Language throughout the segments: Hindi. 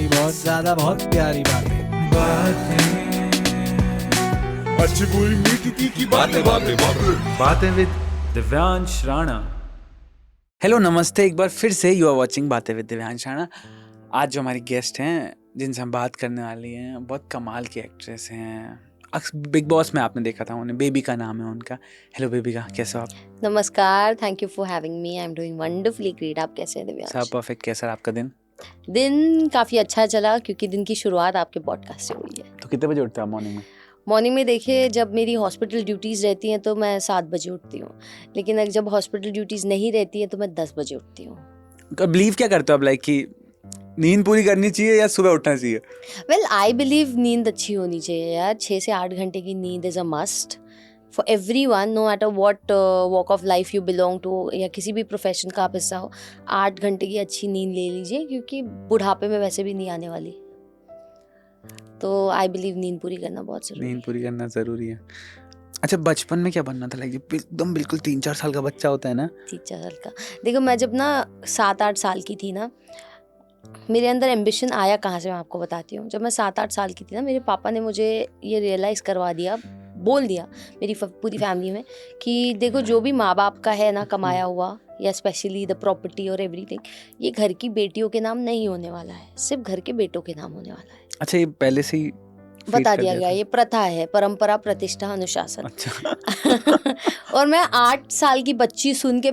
सारी बहुत ज्यादा बहुत प्यारी बातें अच्छी बुरी मीठी तीखी बातें बातें बातें बातें विद दिव्यांश राणा। हेलो नमस्ते, एक बार फिर से यू आर वाचिंग बातें विद दिव्यांश राणा। आज जो हमारी गेस्ट हैं जिनसे हम बात करने वाली हैं, बहुत कमाल की एक्ट्रेस हैं। बिग बॉस में आपने देखा था उन्हें, बेबिका नाम है उनका। हेलो बेबिका, कैसे हो आप? नमस्कार, thank you for having me. I am doing wonderfully great. आप कैसे हैं दिव्यांश? सब परफेक्ट। कैसा रहा आपका दिन? दिन काफ़ी अच्छा चला क्योंकि दिन की शुरुआत आपके पॉडकास्ट से हुई है। तो कितने बजे उठते हो आप मॉर्निंग में? मॉर्निंग में देखिए, जब मेरी हॉस्पिटल ड्यूटीज़ रहती हैं तो मैं 7 बजे उठती हूँ, लेकिन अगर जब हॉस्पिटल ड्यूटीज़ नहीं रहती हैं तो मैं 10 बजे उठती हूँ। बिलीव क्या करते हो आप, लाइक कि नींद पूरी करनी चाहिए या सुबह उठना चाहिए? वेल, आई बिलीव नींद अच्छी होनी चाहिए यार। 6 से 8 घंटे की नींद is a must for everyone, no matter what walk of life you belong to, या किसी भी प्रोफेशन का आप हिस्सा हो। 8 घंटे की अच्छी नींद ले लीजिए क्योंकि बुढ़ापे में वैसे भी नहीं आने वाली। तो आई बिलीव नींद पूरी करना बहुत ज़रूरी है। नींद पूरी करना ज़रूरी है। अच्छा, बचपन में क्या बनना था? लाइक एकदम बिल्कुल 3-4 साल का बच्चा होता है ना, 3-4 साल का। देखो, मैं जब ना 7-8 साल की थी ना, मेरे अंदर एम्बिशन आया कहाँ से मैं आपको बताती हूँ। जब मैं 7-8 साल की थी ना, मेरे पापा ने मुझे ये रियलाइज़ करवा दिया, बोल दिया मेरी पूरी फैमिली में कि देखो, जो भी माँ बाप का है ना कमाया हुआ, या स्पेशली द प्रॉपर्टी और एवरीथिंग, ये घर की बेटियों के नाम नहीं होने वाला है, सिर्फ घर के बेटों के नाम होने वाला है। अच्छा, ये पहले से ही बता दिया गया, ये प्रथा है, परंपरा, प्रतिष्ठा, अनुशासन। अच्छा। और मैं 8 साल की बच्ची सुन के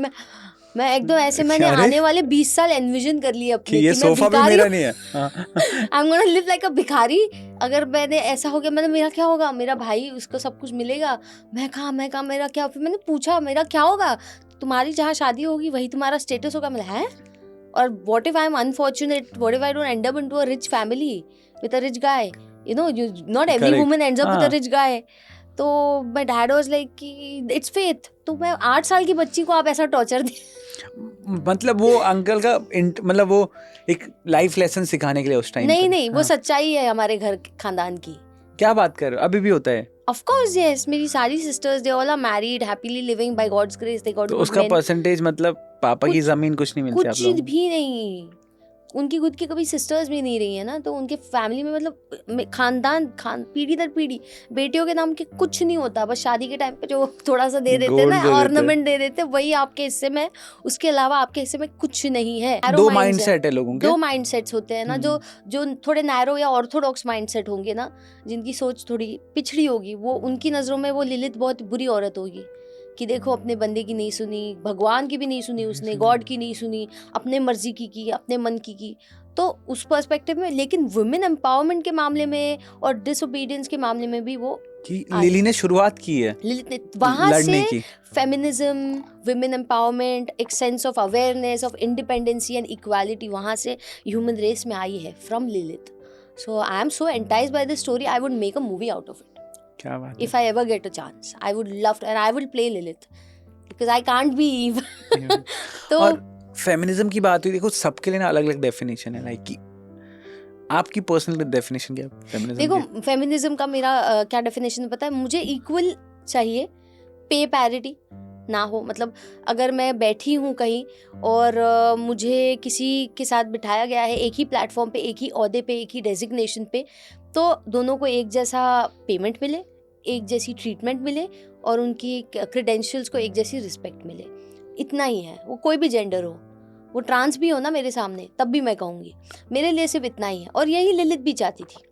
मैं एकदम ऐसे, मैंने आने वाले 20 साल एनविजन कर लिए अपने कि ये सोफा भी मेरा नहीं है। I am gonna live like अ भिखारी। अगर मैंने ऐसा हो गया, मेरा क्या होगा? मेरा भाई, उसको सब कुछ मिलेगा, मैं कहाँ, मेरा क्या? फिर मैंने पूछा, मेरा क्या होगा? तुम्हारी जहाँ शादी होगी वही तुम्हारा स्टेटस होगा। मैं है, और what if I am unfortunate, what if I don't and up into a rich family with a rich guy? You know, not every woman ends up with a rich guy. तो my dad was like कि it's faith. तो मैं 8 साल की बच्ची को आप ऐसा टॉर्चर दे। मतलब वो अंकल का मतलब वो एक लाइफ लेसन सिखाने के लिए उस टाइम नहीं, वो सच्चाई है हमारे घर खानदान की। क्या बात कर रहे हो? अभी भी होता है? Of course, yes. मेरी सारी sisters, they all are married, happily living by God's grace. They got तो good उसका men. परसेंटेज मतलब पापा की जमीन कुछ नहीं मिलती आप कुछ लोगों को? भी नहीं। उनकी खुद की कभी सिस्टर्स भी नहीं रही है ना, तो उनके फैमिली में मतलब खानदान पीढ़ी दर पीढ़ी बेटियों के नाम के कुछ नहीं होता। बस शादी के टाइम पे जो थोड़ा सा दे देते ना, ऑर्नामेंट दे देते, वही आपके हिस्से में। उसके अलावा आपके हिस्से में कुछ नहीं है। दो माइंडसेट है लोगों के। 2 माइंडसेट्स होते हैं ना, जो थोड़े नैरो या ऑर्थोडॉक्स माइंडसेट होंगे ना, जिनकी सोच थोड़ी पिछड़ी होगी, वो उनकी नजरों में वो लिलित बहुत बुरी औरत होगी कि देखो, अपने बंदे की नहीं सुनी, भगवान की भी नहीं सुनी उसने, गॉड की नहीं सुनी, अपने मर्जी की, अपने मन की। तो उस पर्सपेक्टिव में, लेकिन वुमेन एम्पावरमेंट के मामले में और डिसोबीडियंस के मामले में भी वो कि लिली ने शुरुआत की है वहां से की। फेमिनिज्म, वुमेन एम्पावरमेंट, एक sense of awareness of independency and equality वहां से ह्यूमन रेस में आई है, from Lilith. So I am so enticed by this story, I would make a movie out of it. क्या बात If I ever get a chance, I would love to, and I will play Lilith because I can't be Eve. तो और फेमिनिज्म की बात हुई, देखो सबके लिए ना अलग अलग डेफिनेशन है। लाइक कि आपकी पर्सनल डेफिनेशन क्या है फेमिनिज्म की? देखो, फेमिनिज्म का मेरा क्या डेफिनेशन पता है? मुझे इक्वल चाहिए, पे पैरिटी ना हो। मतलब अगर मैं बैठी हूँ कहीं और मुझे किसी के साथ बिठाया गया है एक ही प्लेटफॉर्म पे, एक ही ओहदे पे, एक ही डेजिग्नेशन पे, तो दोनों को एक जैसा पेमेंट मिले, एक जैसी ट्रीटमेंट मिले, और उनकी क्रेडेंशियल्स को एक जैसी रिस्पेक्ट मिले। इतना ही है। वो कोई भी जेंडर हो, वो ट्रांस भी हो ना मेरे सामने, तब भी मैं कहूँगी मेरे लिए सिर्फ इतना ही है। और यही लिलिथ भी चाहती थी।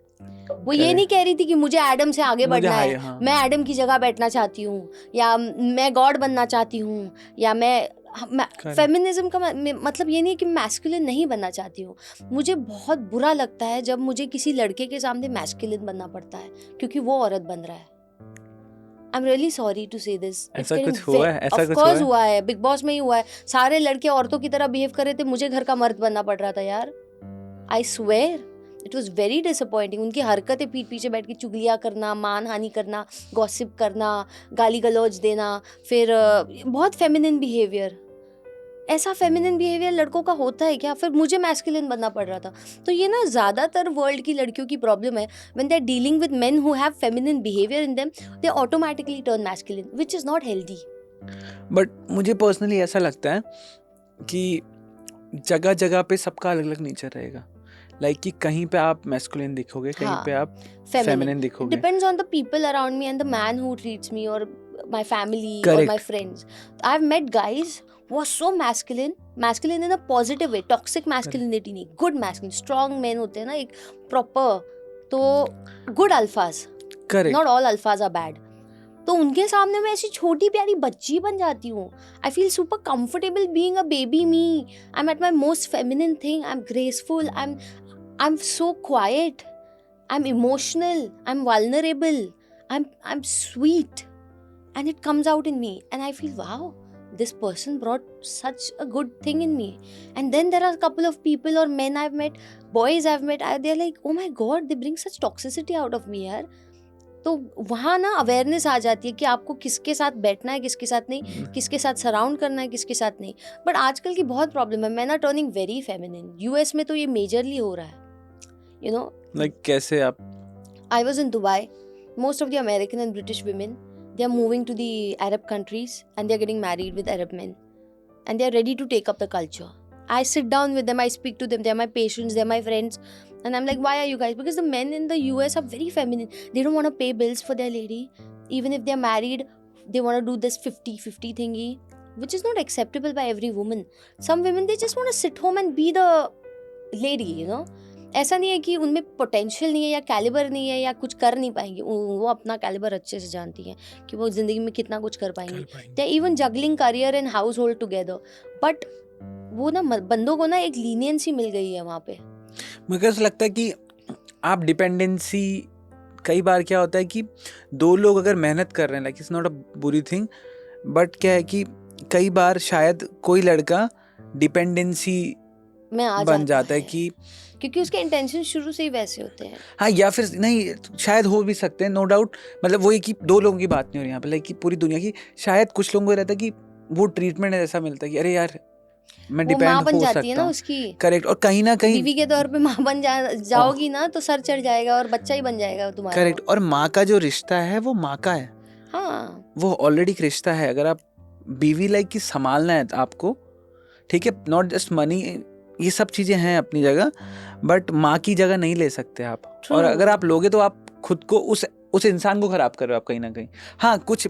वो ये नहीं कह रही थी कि मुझे एडम से आगे बढ़ना है, हाँ। मैं एडम की जगह बैठना चाहती हूँ, या मैं गॉड बनना चाहती हूँ, या मैं फेमिनिज्म का मतलब ये नहीं कि मैस्कुलिन नहीं बनना चाहती हूँ। मुझे बहुत बुरा लगता है जब मुझे किसी लड़के के सामने मैस्कुलिन बनना पड़ता है क्योंकि वो औरत बन रहा है। I am really sorry to say this. ऐसा कुछ हुआ है? ऐसा कुछ हुआ है, बिग बॉस में ही हुआ है। सारे लड़के औरतों की तरह बिहेव कर रहे थे, मुझे घर का मर्द बनना पड़ रहा था यार। I swear it was very disappointing. उनकी हरकतें, पीठ पीछे बैठ के चुगलियाँ करना, मानहानि करना, गॉसिप करना, गाली गलौज देना, फिर बहुत फेमिनिन बिहेवियर। ऐसा फेमिनिन बिहेवियर लड़कों का होता है क्या? फिर मुझे मैस्कुलिन बनना पड़ रहा था। तो ये ना ज़्यादातर वर्ल्ड की लड़कियों की प्रॉब्लम है। When they are dealing with men who have feminine behaviour in them, they automatically turn masculine, which is not healthy. But मुझे पर्सनली ऐसा लगता है कि जगह जगह पे सबका अलग अलग नेचर रहेगा। लाइक कि कहीं पे आप मैस्कुलिन दिखोगे, कहीं हाँ, पे आप feminine दिखोगे. Depends on the people around me and the man who treats me or my family or Correct. my friends. I've met guys who are so masculine in a positive way, toxic masculinity नहीं, good masculine, strong men होते हैं ना एक proper, तो good alphas. Correct. Not all alphas are bad. तो उनके सामने मैं ऐसी छोटी प्यारी बच्ची बन जाती हूँ. I feel super comfortable being a baby me. I'm at my most feminine thing. I'm graceful. I'm so quiet. I'm emotional. I'm vulnerable. I'm sweet. And it comes out in me. And I feel, wow, this person brought such a good thing in me. And then there are a couple of people or men I've met, boys I've met, they're like, oh my God, they bring such toxicity out of me, यार. तो वहाँ ना अवेयरनेस आ जाती है कि आपको किसके साथ बैठना है, किसके साथ नहीं, किसके साथ सराउंड करना है, किसके साथ नहीं. बट आजकल की बहुत प्रॉब्लम है, man are turning very feminine. US में तो ये मेजरली हो रहा है, यू नो. लाइक कैसे आप? I was in Dubai. Most of the American and British women, they are moving to the Arab countries and they are getting married with Arab men. And they are ready to take up the culture. I sit down with them, I speak to them, they are my patients, they are my friends. And I'm like, why are you guys? Because the men in the US are very feminine. They don't want to pay bills for their lady. Even if they are married, they want to do this 50-50 thingy, which is not acceptable by every woman. Some women, they just want to sit home and be the lady, you know. ऐसा नहीं है कि उनमें पोटेंशियल नहीं है या कैलिबर नहीं है या कुछ कर नहीं पाएंगी. वो अपना कैलिबर अच्छे से जानती हैं कि वो जिंदगी में कितना कुछ कर पाएंगी. They even juggling career and house hold together. But वो ना बंदों को ना एक लीनियंसी मिल गई है वहाँ पे. मुझे ऐसा लगता है कि आप डिपेंडेंसी, कई बार क्या होता है कि दो लोग अगर मेहनत कर रहे हैं, लाइक इट्स नॉट अ बुरी थिंग, बट क्या है कि कई बार शायद कोई लड़का डिपेंडेंसी में आ बन जाता है कि क्योंकि उसके इंटेंशन शुरू से ही वैसे होते हैं. हाँ, या फिर नहीं, शायद हो भी सकते हैं, नो डाउट. मतलब वो कि दो लोगों की बात नहीं हो रही यहाँ पे, लाइक कि पूरी दुनिया की. शायद कुछ लोगों को रहता है कि वो ट्रीटमेंट ऐसा मिलता है कि अरे यार मैं डिपेंड हो बन जाती सकता है ना हूँ. उसकी. करेक्ट. और कहीं ना कहीं बीवी के तौर पे माँ बन जाओगी ना तो सर चढ़ जाएगा और बच्चा ही बन जाएगा तुम्हारा. करेक्ट. और माँ का जो रिश्ता है वो माँ का है. हाँ, वो ऑलरेडी एक रिश्ता है. अगर आप बीवी लाइक की संभालना है आपको, ठीक है, नॉट जस्ट मनी, ये सब चीजें हैं अपनी जगह, बट माँ की जगह नहीं ले सकते आप. True. और अगर आप लोगे तो आप खुद को उस इंसान को खराब कर रहे हो आप कहीं ना कहीं. हाँ, कुछ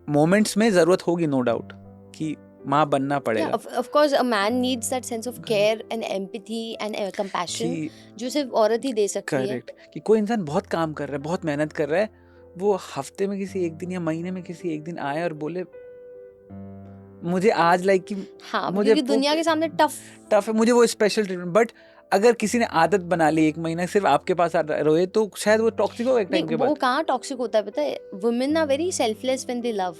मोमेंट्स में जरूरत होगी, नो डाउट, कि माँ बनना पड़ेगा. of course a man needs that sense of care and empathy and compassion जो सिर्फ औरत ही दे सकती है. करेक्ट. कि कोई इंसान बहुत काम कर रहा है, बहुत मेहनत कर रहा है, वो हफ्ते में किसी एक दिन या महीने में किसी एक दिन आए और बोले मुझे आज लाइक कि हाँ, मुझे क्योंकि दुनिया के सामने टफ है, मुझे वो स्पेशल ट्रीटमेंट. बट अगर किसी ने आदत बना ली एक महीना सिर्फ आपके पास रोए, तो शायद वो टॉक्सिक हो एक टाइम के बाद. वो कहाँ टॉक्सिक होता है पता है. Women are very selfless when they love.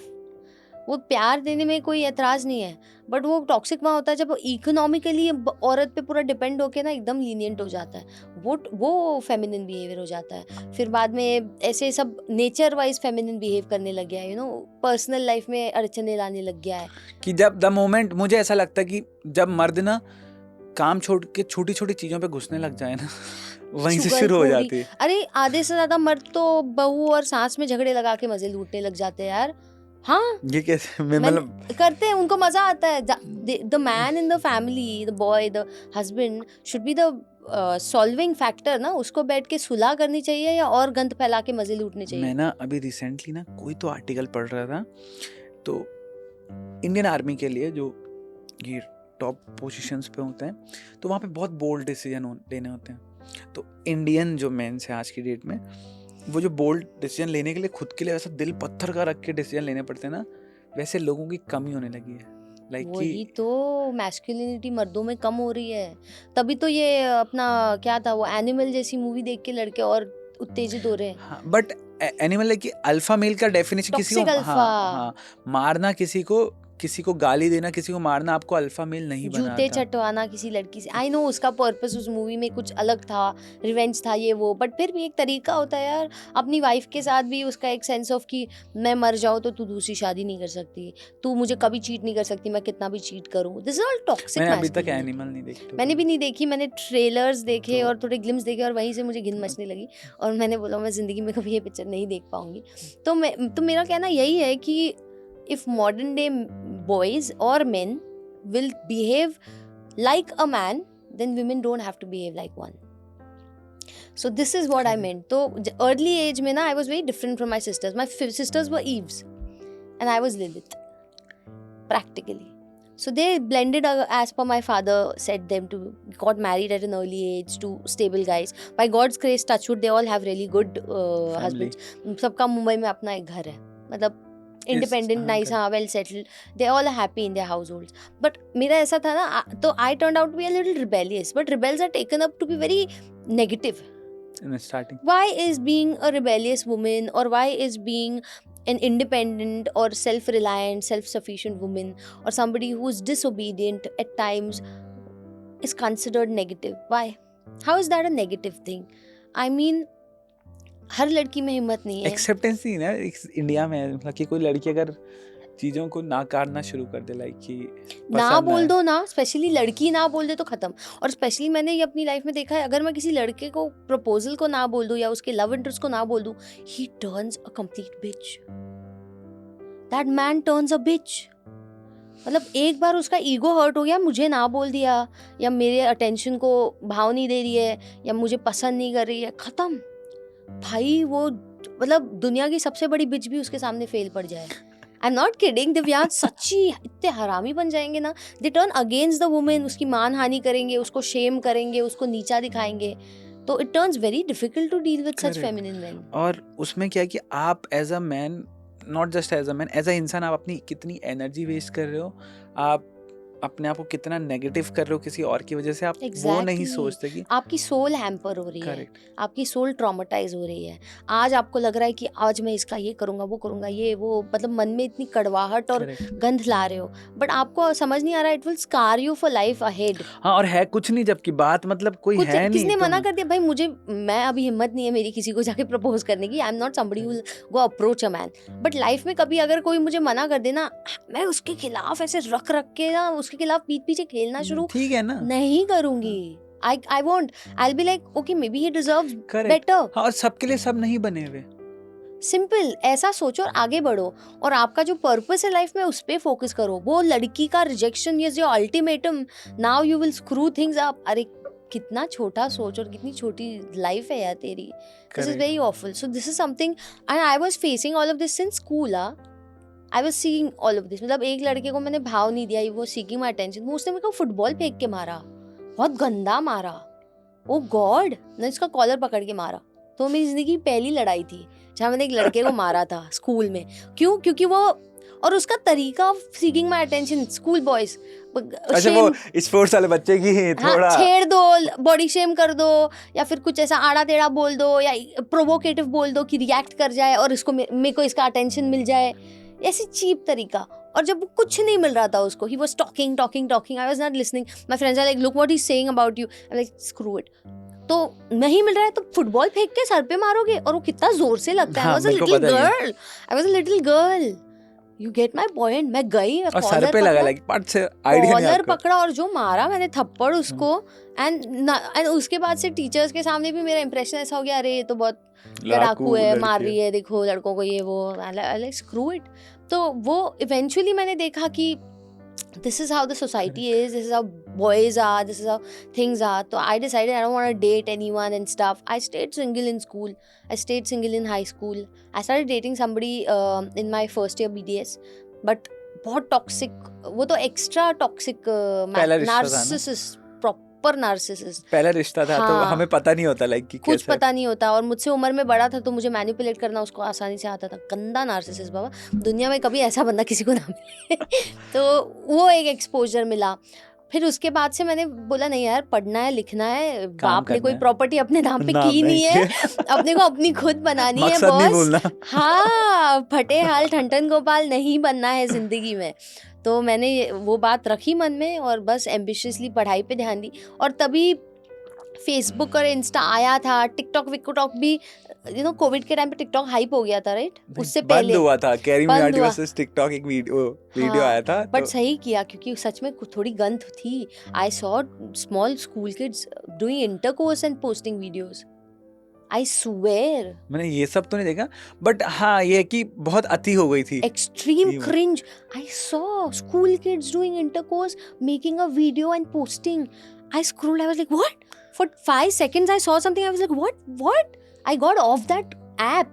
वो प्यार देने में कोई एतराज नहीं है, बट वो टॉक्सिक वहाँ होता है जब इकोनॉमिकली औरत पे पूरा डिपेंड होके ना एकदम लीनियंट हो जाता है. वो फेमिनिन बिहेवियर हो जाता है. फिर बाद में ऐसे सब नेचर वाइज फेमिनिन बिहेव करने लग गया है, यू नो, पर्सनल लाइफ में अड़चने लाने लग गया है. कि जब द मोमेंट, मुझे ऐसा लगता है कि जब मर्द ना काम छोड़ के छोटी छोटी चीजों पे घुसने लग जाए ना, वहीं से शुरू हो जाती है. अरे आधे से ज्यादा मर्द तो बहू और सास में झगड़े लगा के मजे लूटने लग जाते हैं यार. हाँ, ये कैसे मतलब करते हैं, उनको मजा आता है. The man in the family, the boy, the husband should be the solving factor ना. उसको बैठ के सुलह करनी चाहिए या और गंद फैला के मजे लूटने चाहिए. मैं ना अभी रिसेंटली ना कोई तो आर्टिकल पढ़ रहा था, तो इंडियन आर्मी के लिए जो ये टॉप पोजीशंस पे होते हैं, तो वहाँ पे बहुत बोल्ड डिसीजन लेने होते हैं. तो इंडियन जो मेंस हैं आज की डेट में, वो जो बोल्ड डिसीजन लेने के लिए खुद के लिए ऐसा दिल पत्थर का रख के डिसीजन लेने पड़ते हैं ना, वैसे लोगों की कमी होने लगी है. लाइक वही तो मैस्कुलिनिटी मर्दों में कम हो रही है. तभी तो ये अपना क्या था वो एनिमल जैसी मूवी देख के लड़के और उत्तेजित हो रहे हैं. हाँ, बट एनिमल लाइक कि अल्फा मेल का डेफिनेशन किसी को, हाँ, मारना, किसी को गाली देना, किसी को मारना आपको अल्फा मेल नहीं बनाता. जूते चटवाना किसी लड़की से, आई नो उसका पर्पस उस मूवी में कुछ अलग था, रिवेंज था ये वो, बट फिर भी एक तरीका होता है यार. अपनी वाइफ के साथ भी उसका एक सेंस ऑफ कि मैं मर जाऊँ तो तू दूसरी शादी नहीं कर सकती, तू मुझे कभी चीट नहीं कर सकती, मैं कितना भी चीट करूँ. This is all toxic. मैंने अभी तक एनिमल नहीं देखी. मैंने भी नहीं देखी. मैंने ट्रेलर्स देखे और थोड़े ग्लिम्स देखे और वहीं से मुझे घिन मचने लगी और मैंने बोला मैं जिंदगी में कभी ये पिक्चर नहीं देख पाऊंगी. तो मेरा कहना यही है कि if modern day boys or men will behave like a man, then women don't have to behave like one. So this is what I meant. तो early age में ना I was very different from my sisters. My sisters were Eves and I was Lilith, practically. So they blended as per my father said them to, got married at an early age to stable guys. By God's grace, touchwood, they all have really good husbands. सबका मुंबई में अपना एक घर है, मतलब independent, nice, हाँ, well settled. They all are happy in their households. But मेरा ऐसा था ना, तो I turned out to be a little rebellious. But rebels are taken up to be very negative. In the starting. Why is being a rebellious woman, or why is being an independent or self-reliant, self-sufficient woman, or somebody who is disobedient at times is considered negative? Why? How is that a negative thing? I mean, हर लड़की में हिम्मत नहीं है. एक्सेप्टेंस नहीं है ना इंडिया में, मतलब कि कोई लड़की अगर चीज़ों को नाकारना शुरू कर दे, लाइक कि ना बोल दो ना, स्पेशली लड़की ना बोल दे तो खत्म. और स्पेशली मैंने ये अपनी लाइफ में देखा है, अगर मैं किसी लड़के को प्रपोजल को ना बोल दूं या उसके लव इंटरेस्ट को ना बोल दूं, he turns a complete bitch. That man turns a bitch. मतलब एक बार उसका ईगो हर्ट हो गया, मुझे ना बोल दिया, या मेरे अटेंशन को भाव नहीं दे रही है, या मुझे पसंद नहीं कर रही है, खत्म भाई. वो मतलब दुनिया की सबसे बड़ी बिच भी उसके सामने फेल पड़ जाए. I am not kidding Divyansh, सच्ची इतने हरामी बन जाएंगे ना. They turn against the women, उसकी मानहानि करेंगे, उसको शेम करेंगे, उसको नीचा दिखाएंगे. तो it turns very difficult to deal with such feminine men. और उसमें क्या है कि आप as a man, not just as a man, as a इंसान आप अपनी कितनी एनर्जी वेस्ट कर रहे हो, आप अपने आप को कितना नेगेटिव कर रहे हो किसी और की वजह से, आप वो नहीं सोचते कि आपकी सोल हैम्पर हो रही है, आपकी सोल ट्रॉमेटाइज हो रही है. आज आपको लग रहा है कि आज मैं इसका ये करूंगा, वो करूंगा, ये वो, मतलब मन में इतनी कड़वाहट और गंध ला रहे हो, बट आपको समझ नहीं आ रहा, it will scar you for life ahead. हाँ, और है कुछ नहीं, जबकि बात मतलब कोई है नहीं. किसने मना कर दिया भाई, मुझे, मैं अभी हिम्मत नहीं है मेरी किसी को जाके प्रपोज करने की. I am not somebody who will go approach a man. But life में कभी अगर कोई मुझे मना कर देना, मैं उसके खिलाफ ऐसे रख के ना, उसके खिलाफ पीठ पीछे खेलना शुरू ठीक है ना, नहीं करूंगी. I won't. I'll be like, okay, maybe he deserves better. हाँ, और सबके लिए सब नहीं बने हुए. सिंपल ऐसा सोचो और आगे बढ़ो, और आपका जो पर्पस है लाइफ में उस पे फोकस करो. वो लड़की का rejection is your ultimatum. Now you will screw things up. अरे कितना छोटा सोच और कितनी छोटी लाइफ है यार तेरी. This is very awful. So this is something, and I was facing all of this since school. I was seeing all of this. मतलब एक लड़के को मैंने भाव नहीं दिया, वो सीकिंग माय अटेंशन, वो उसने मेरे को फुटबॉल फेंक के मारा, बहुत गंदा मारा. ओ गॉड, ने इसका कॉलर पकड़ के मारा. तो मेरी जिंदगी की पहली लड़ाई थी जहाँ मैंने एक लड़के को मारा था स्कूल में. क्यों? क्योंकि वो, और उसका तरीका of seeking my attention, school boys, अच्छा वो स्पोर्ट्स वाले बच्चे की थोड़ा छेड़ दो, बॉडी शेम कर दो, या फिर कुछ ऐसा आड़ा टेढ़ा बोल दो, या प्रोवोकेटिव बोल दो कि रिएक्ट कर जाए और इसको मेरे को इसका अटेंशन मिल जाए, ऐसी चीप तरीका. और जब कुछ नहीं मिल रहा था उसको, he was talking, I was not listening. My friends are like, look what he's saying about you. I'm like, screw it. तो नहीं मिल रहा है तो फुटबॉल फेंक के सर पे मारोगे, और वो कितना जोर से लगता है. I was a little girl. You get my point. मैं गई, और सर पे लगा, like पार्ट से आइडिया नहीं कॉलर पकड़ा और जो मारा मैंने थप्पड़ उसको. एंड उसके बाद से टीचर्स के सामने भी मेरा इंप्रेशन ऐसा हो गया, अरे ये तो बहुत लड़ाकू है, मार रही है, देखो लड़कों को ये वो. Like screw it. तो वो इवेंचुअली मैंने देखा कि this is how the society is, this is how boys are, this is how things are. So I decided I don't want to date anyone and stuff. I stayed single in school. I stayed single in high school. I started dating somebody in my first year BDS. But बहुत toxic, वो तो extra toxic narcissist, proper narcissist. पहला रिश्ता था. हाँ. तो हमें पता नहीं होता लाइक कि कुछ पता नहीं होता, और मुझसे उम्र में बड़ा था तो मुझे मैनिपुलेट करना उसको आसानी से आता था. गंदा नार्सिसिस्ट बाबा, दुनिया में कभी ऐसा बंदा किसी को ना मिले. तो वो एक एक्सपोजर मिला. फिर उसके बाद से मैंने बोला नहीं यार, पढ़ना है, लिखना है, बाप ने कोई प्रॉपर्टी अपने नाम पे की नहीं है, अपने को अपनी खुद बनानी है बॉस. हाँ, फटे हाल ठंठन गोपाल नहीं बनना है जिंदगी में. तो मैंने वो बात रखी मन में और बस एम्बिशियसली पढ़ाई पे ध्यान दी. और तभी फेसबुक और इंस्टा आया था, टिकटॉक विकटॉक भी, कोविड के टाइम पे टिकटॉक हाइप हो गया था, राइट? उससे पहले बंद हुआ था. कैरी मिनाटी वर्सेस टिकटॉक एक वीडियो आया था. बट सही किया, क्योंकि सच में थोड़ी गंध थी. I saw small school kids doing intercourse and posting videos. I swear. मैंने ये सब तो नहीं देखा, बट हाँ ये कि बहुत अति हो गई थी. Extreme cringe. I saw school kids doing intercourse, making a video and posting. I scrolled. I was like, what? For 5 seconds, I saw something. I was like, what? I got off that app.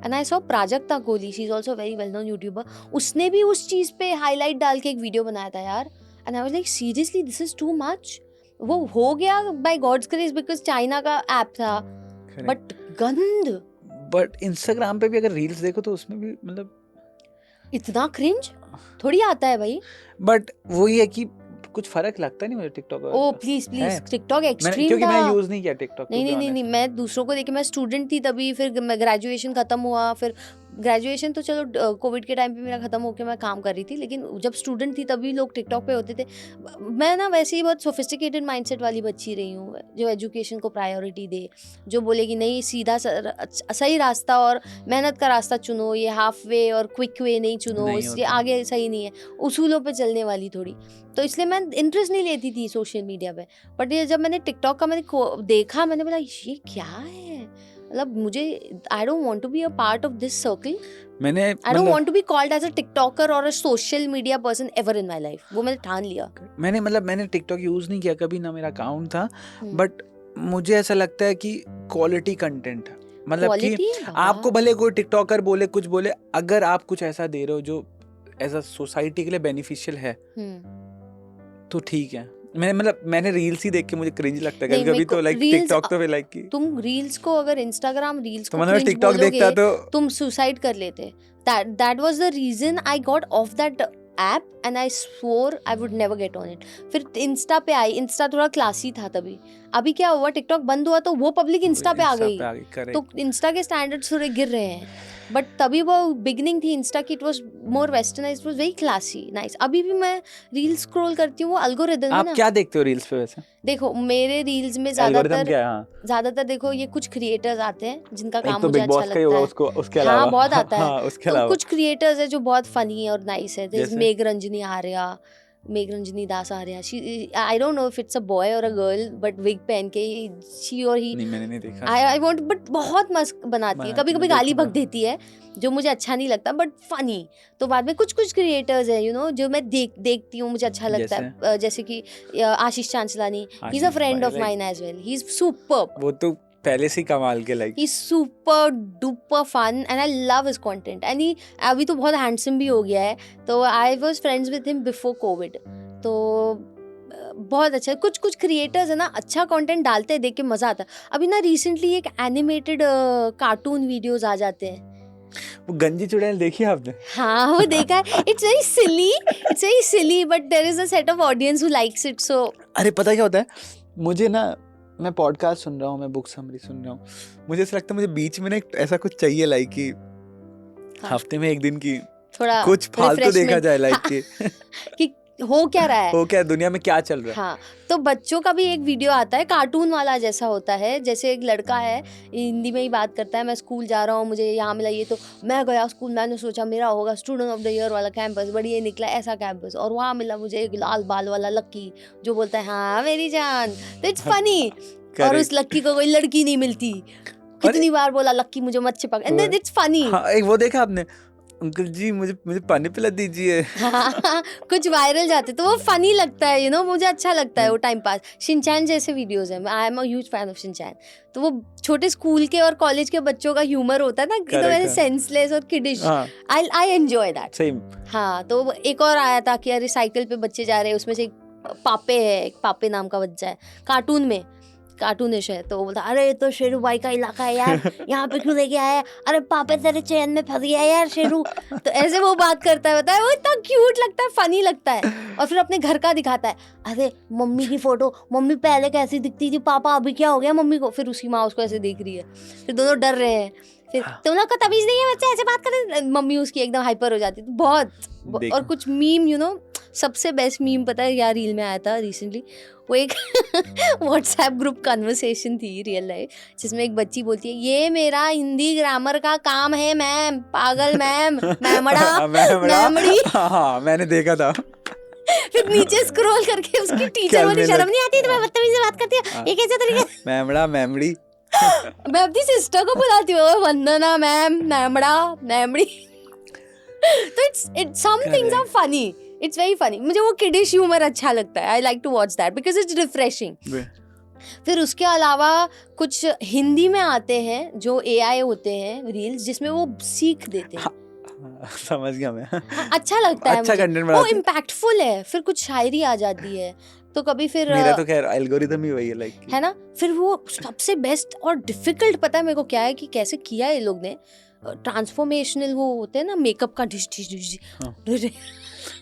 And I saw Prajakta Kohli. She's also a very well-known YouTuber. उसने भी उस चीज़ पे highlight डाल के एक वीडियो बनाया था यार. And I was like, seriously, this is too much. वो हो गया by God's grace because China का ऐप था. But गंद. बट इंस्टाग्राम पे भी अगर रील्स देखो तो उसमें भी मतलब इतना क्रिंज थोड़ी आता है भाई. बट वही है कि कुछ फर्क लगता नहीं मुझे टिकटॉक और ओ प्लीज टिकटॉक एक्सट्रीम क्योंकि था. मैं यूज नहीं किया टिकटॉक. नहीं मैं दूसरों को देखे. मैं स्टूडेंट थी तभी, फिर ग्रेजुएशन खत्म हुआ. फिर ग्रेजुएशन तो चलो कोविड के टाइम पे मेरा खत्म होकर मैं काम कर रही थी, लेकिन जब स्टूडेंट थी तभी लोग टिकटॉक पे होते थे. मैं ना वैसे ही बहुत सोफिस्टिकेटेड माइंडसेट वाली बच्ची रही हूँ, जो एजुकेशन को प्रायोरिटी दे, जो बोले कि नहीं सीधा सही रास्ता और मेहनत का रास्ता चुनो, ये हाफ वे और क्विक वे नहीं चुनो, इसके आगे सही नहीं है, उसूलों पे चलने वाली थोड़ी. तो इसलिए मैं इंटरेस्ट नहीं लेती थी सोशल मीडिया पे. बट ये जब मैंने टिकटॉक का देखा, मैंने बोला ये क्या है. मतलब मुझे I don't want to be a part of this circle. I don't want to be called as a TikToker और a social media person ever in my life. वो मैंने ठान लिया. मैंने टिकटॉक यूज नहीं किया कभी, ना मेरा अकाउंट था. बट मुझे ऐसा लगता है कि क्वालिटी कंटेंट है. मतलब कि आपको भले कोई टिकटॉकर बोले कुछ बोले, अगर आप कुछ ऐसा दे रहे हो जो एज अ सोसाइटी के लिए बेनिफिशियल है तो ठीक है. मैंने रील्स ही देख के मुझे क्रिंज लगता है कभी तो लाइक टिकटॉक तो लाइक की तुम रील्स को अगर इंस्टाग्राम रील्स को मतलब टिकटॉक देखता तो तुम सुसाइड कर लेते. That was the reason I got off that app and I swore I would never get on it. फिर इंस्टा पे आई. इंस्टा थोड़ा क्लासी था तभी. अभी क्या हुआ, टिकटॉक बंद हुआ तो वो पब्लिक इंस्टा पे आ गई. तो इंस्टा के स्टैंडर्ड्स थोड़े गिर रहे हैं. बट तभी वो बिगनिंग थी इंस्टा की. It was more westernised, it was very classy, nice. अभी भी मैं रील स्क्रॉल करती हूँ, वो एल्गोरिदम है ना. आप क्या देखते हो रील्स पे वैसे? देखो मेरे रील्स में ज्यादातर देखो ये कुछ क्रिएटर्स आते हैं जिनका काम मुझे अच्छा लगता है. उसके अलावा हाँ बहुत आता है. उसके तो कुछ क्रिएटर्स है जो बहुत फनी और नाइस है. जैसे Megh Ranjani Das Arya. I don't know if it's a boy और अ गर्ल, बट विग पहन के शी और ही, मैंने नहीं देखा. आई वांट, बट बहुत मस्त बनाती है. कभी कभी गाली बक देती है जो मुझे अच्छा नहीं लगता, बट फनी. तो बाद में कुछ क्रिएटर्स है जो मैं देखती हूँ, मुझे अच्छा लगता है. जैसे कि Ashish Chanchlani, he is a friend of mine as well. He is superb. वो तो पहले से कमाल के like. He's super duper fun and I love his content. And he अभी तो बहुत handsome भी हो गया है. तो I was friends with him before COVID. तो बहुत अच्छा. कुछ क्रिएटर्स है ना, अच्छा कंटेंट डालते हैं, देख के मजा आता है. अभी ना रिसेंटली एक एनिमेटेड कार्टून वीडियोस आ जाते हैं. वो गंजी चुड़ैल देखी आपने? हाँ वो देखा है. It's very silly but there is a set of audience who likes it. So अरे पता क्या होता है, मुझे ना, मैं पॉडकास्ट सुन रहा हूँ, मैं बुक समरी सुन रहा हूँ, मुझे ऐसा लगता है मुझे बीच में ना ऐसा कुछ चाहिए लाइक कि हफ्ते में एक दिन की थोड़ा कुछ फालतू देखा जाए लाइक कि हो क्या रहा है, हो क्या दुनिया में क्या चल रहा है. हाँ. तो बच्चों का भी एक वीडियो आता है कार्टून वाला जैसा होता है. जैसे एक लड़का है, हिंदी में ही बात करता है, मैं स्कूल जा रहा हूँ, मुझे यहाँ मिला ये, तो मैं गया स्कूल, मैंने सोचा मेरा होगा स्टूडेंट ऑफ द ईयर वाला कैंपस, बट ये निकला ऐसा कैंपस. और वहाँ मिला मुझे एक लाल बाल वाला लक्की जो बोलता है हाँ मेरी जान. तो इट्स फनी. और उस लक्की को कोई लड़की नहीं मिलती. कितनी बार बोला लक्की मुझे मत चिपक. And it's funny. एक वो देखा आपने, अंकल जी मुझे पानी पिला दीजिए. कुछ वायरल जाते तो वो फनी लगता है, मुझे अच्छा लगता है वो टाइम पास. शिनचैन जैसे वीडियोस हैं. I am a huge fan of Shinchan. तो वो छोटे स्कूल के और कॉलेज के बच्चों का ह्यूमर होता है ना, कि तो वैसे सेंसलेस और kiddish. I enjoy that. Same. हाँ. तो एक और आया था कि अरे साइकिल पे बच्चे जा रहे हैं, उसमें से एक पापे नाम का बच्चा है, कार्टूनिश है. तो वो बोलता अरे ये तो शेरू भाई का इलाका है यार, यहाँ पे क्यों लेके आया है, अरे पापे तेरे चैन में फंस गया यार शेरू. तो ऐसे वो बात करता है, बताया वो इतना क्यूट लगता है, फनी लगता है. और फिर अपने घर का दिखाता है, अरे मम्मी की फोटो, मम्मी पहले कैसी दिखती थी, पापा अभी क्या हो गया मम्मी को. फिर उसकी माँ उसको ऐसे देख रही है, फिर दोनों डर रहे हैं. फिर तुम लोग को तमीज नहीं है बच्चे ऐसे बात करें, मम्मी उसकी एकदम हाइपर हो जाती है. तो बहुत. और कुछ मीम सबसे बेस्ट मीम पता है यार, रील में आया था रिसेंटली. वो एक व्हाट्सएप ग्रुप कन्वर्सेशन थी रियल लाइफ, जिसमें एक बच्ची बोलती है ये मेरा हिंदी ग्रामर का काम है मैम, पागल मैम, मैमड़ी. हाँ मैंने देखा था. फिर नीचे स्क्रॉल करके उसकी टीचर बोली शर्म नहीं आती तुम्हें बदतमीजी से बात करती है, ये कैसे तरीके. मैमड़ा मैमड़ी. मैं अपनी सिस्टर को बुलाती हूँ वंदना मैम, मैमड़ा मैमड़ी. तो it's some things are funny. It's very funny, मुझे वो किडिश ह्यूमर अच्छा लगता है, I like to watch that because it's refreshing. फिर उसके अलावा कुछ हिंदी में आते हैं जो AI होते हैं रील्स, जिसमें वो सीख देते हैं। समझ गया मैं। अच्छा लगता है अच्छा मुझे, कंटेंट वो बनाते हैं। इम्पैक्टफुल है। फिर कुछ शायरी आ जाती है, तो कभी फिर मेरा तो खैर एल्गोरिदम ही वही है लाइक है ना। फिर वो सबसे बेस्ट और डिफिकल्ट पता है मेरे को क्या है कि कैसे किया है ये लोग ने, ट्रांसफॉर्मेशनल वो होते हैं ना मेकअप का डिश डिश डिश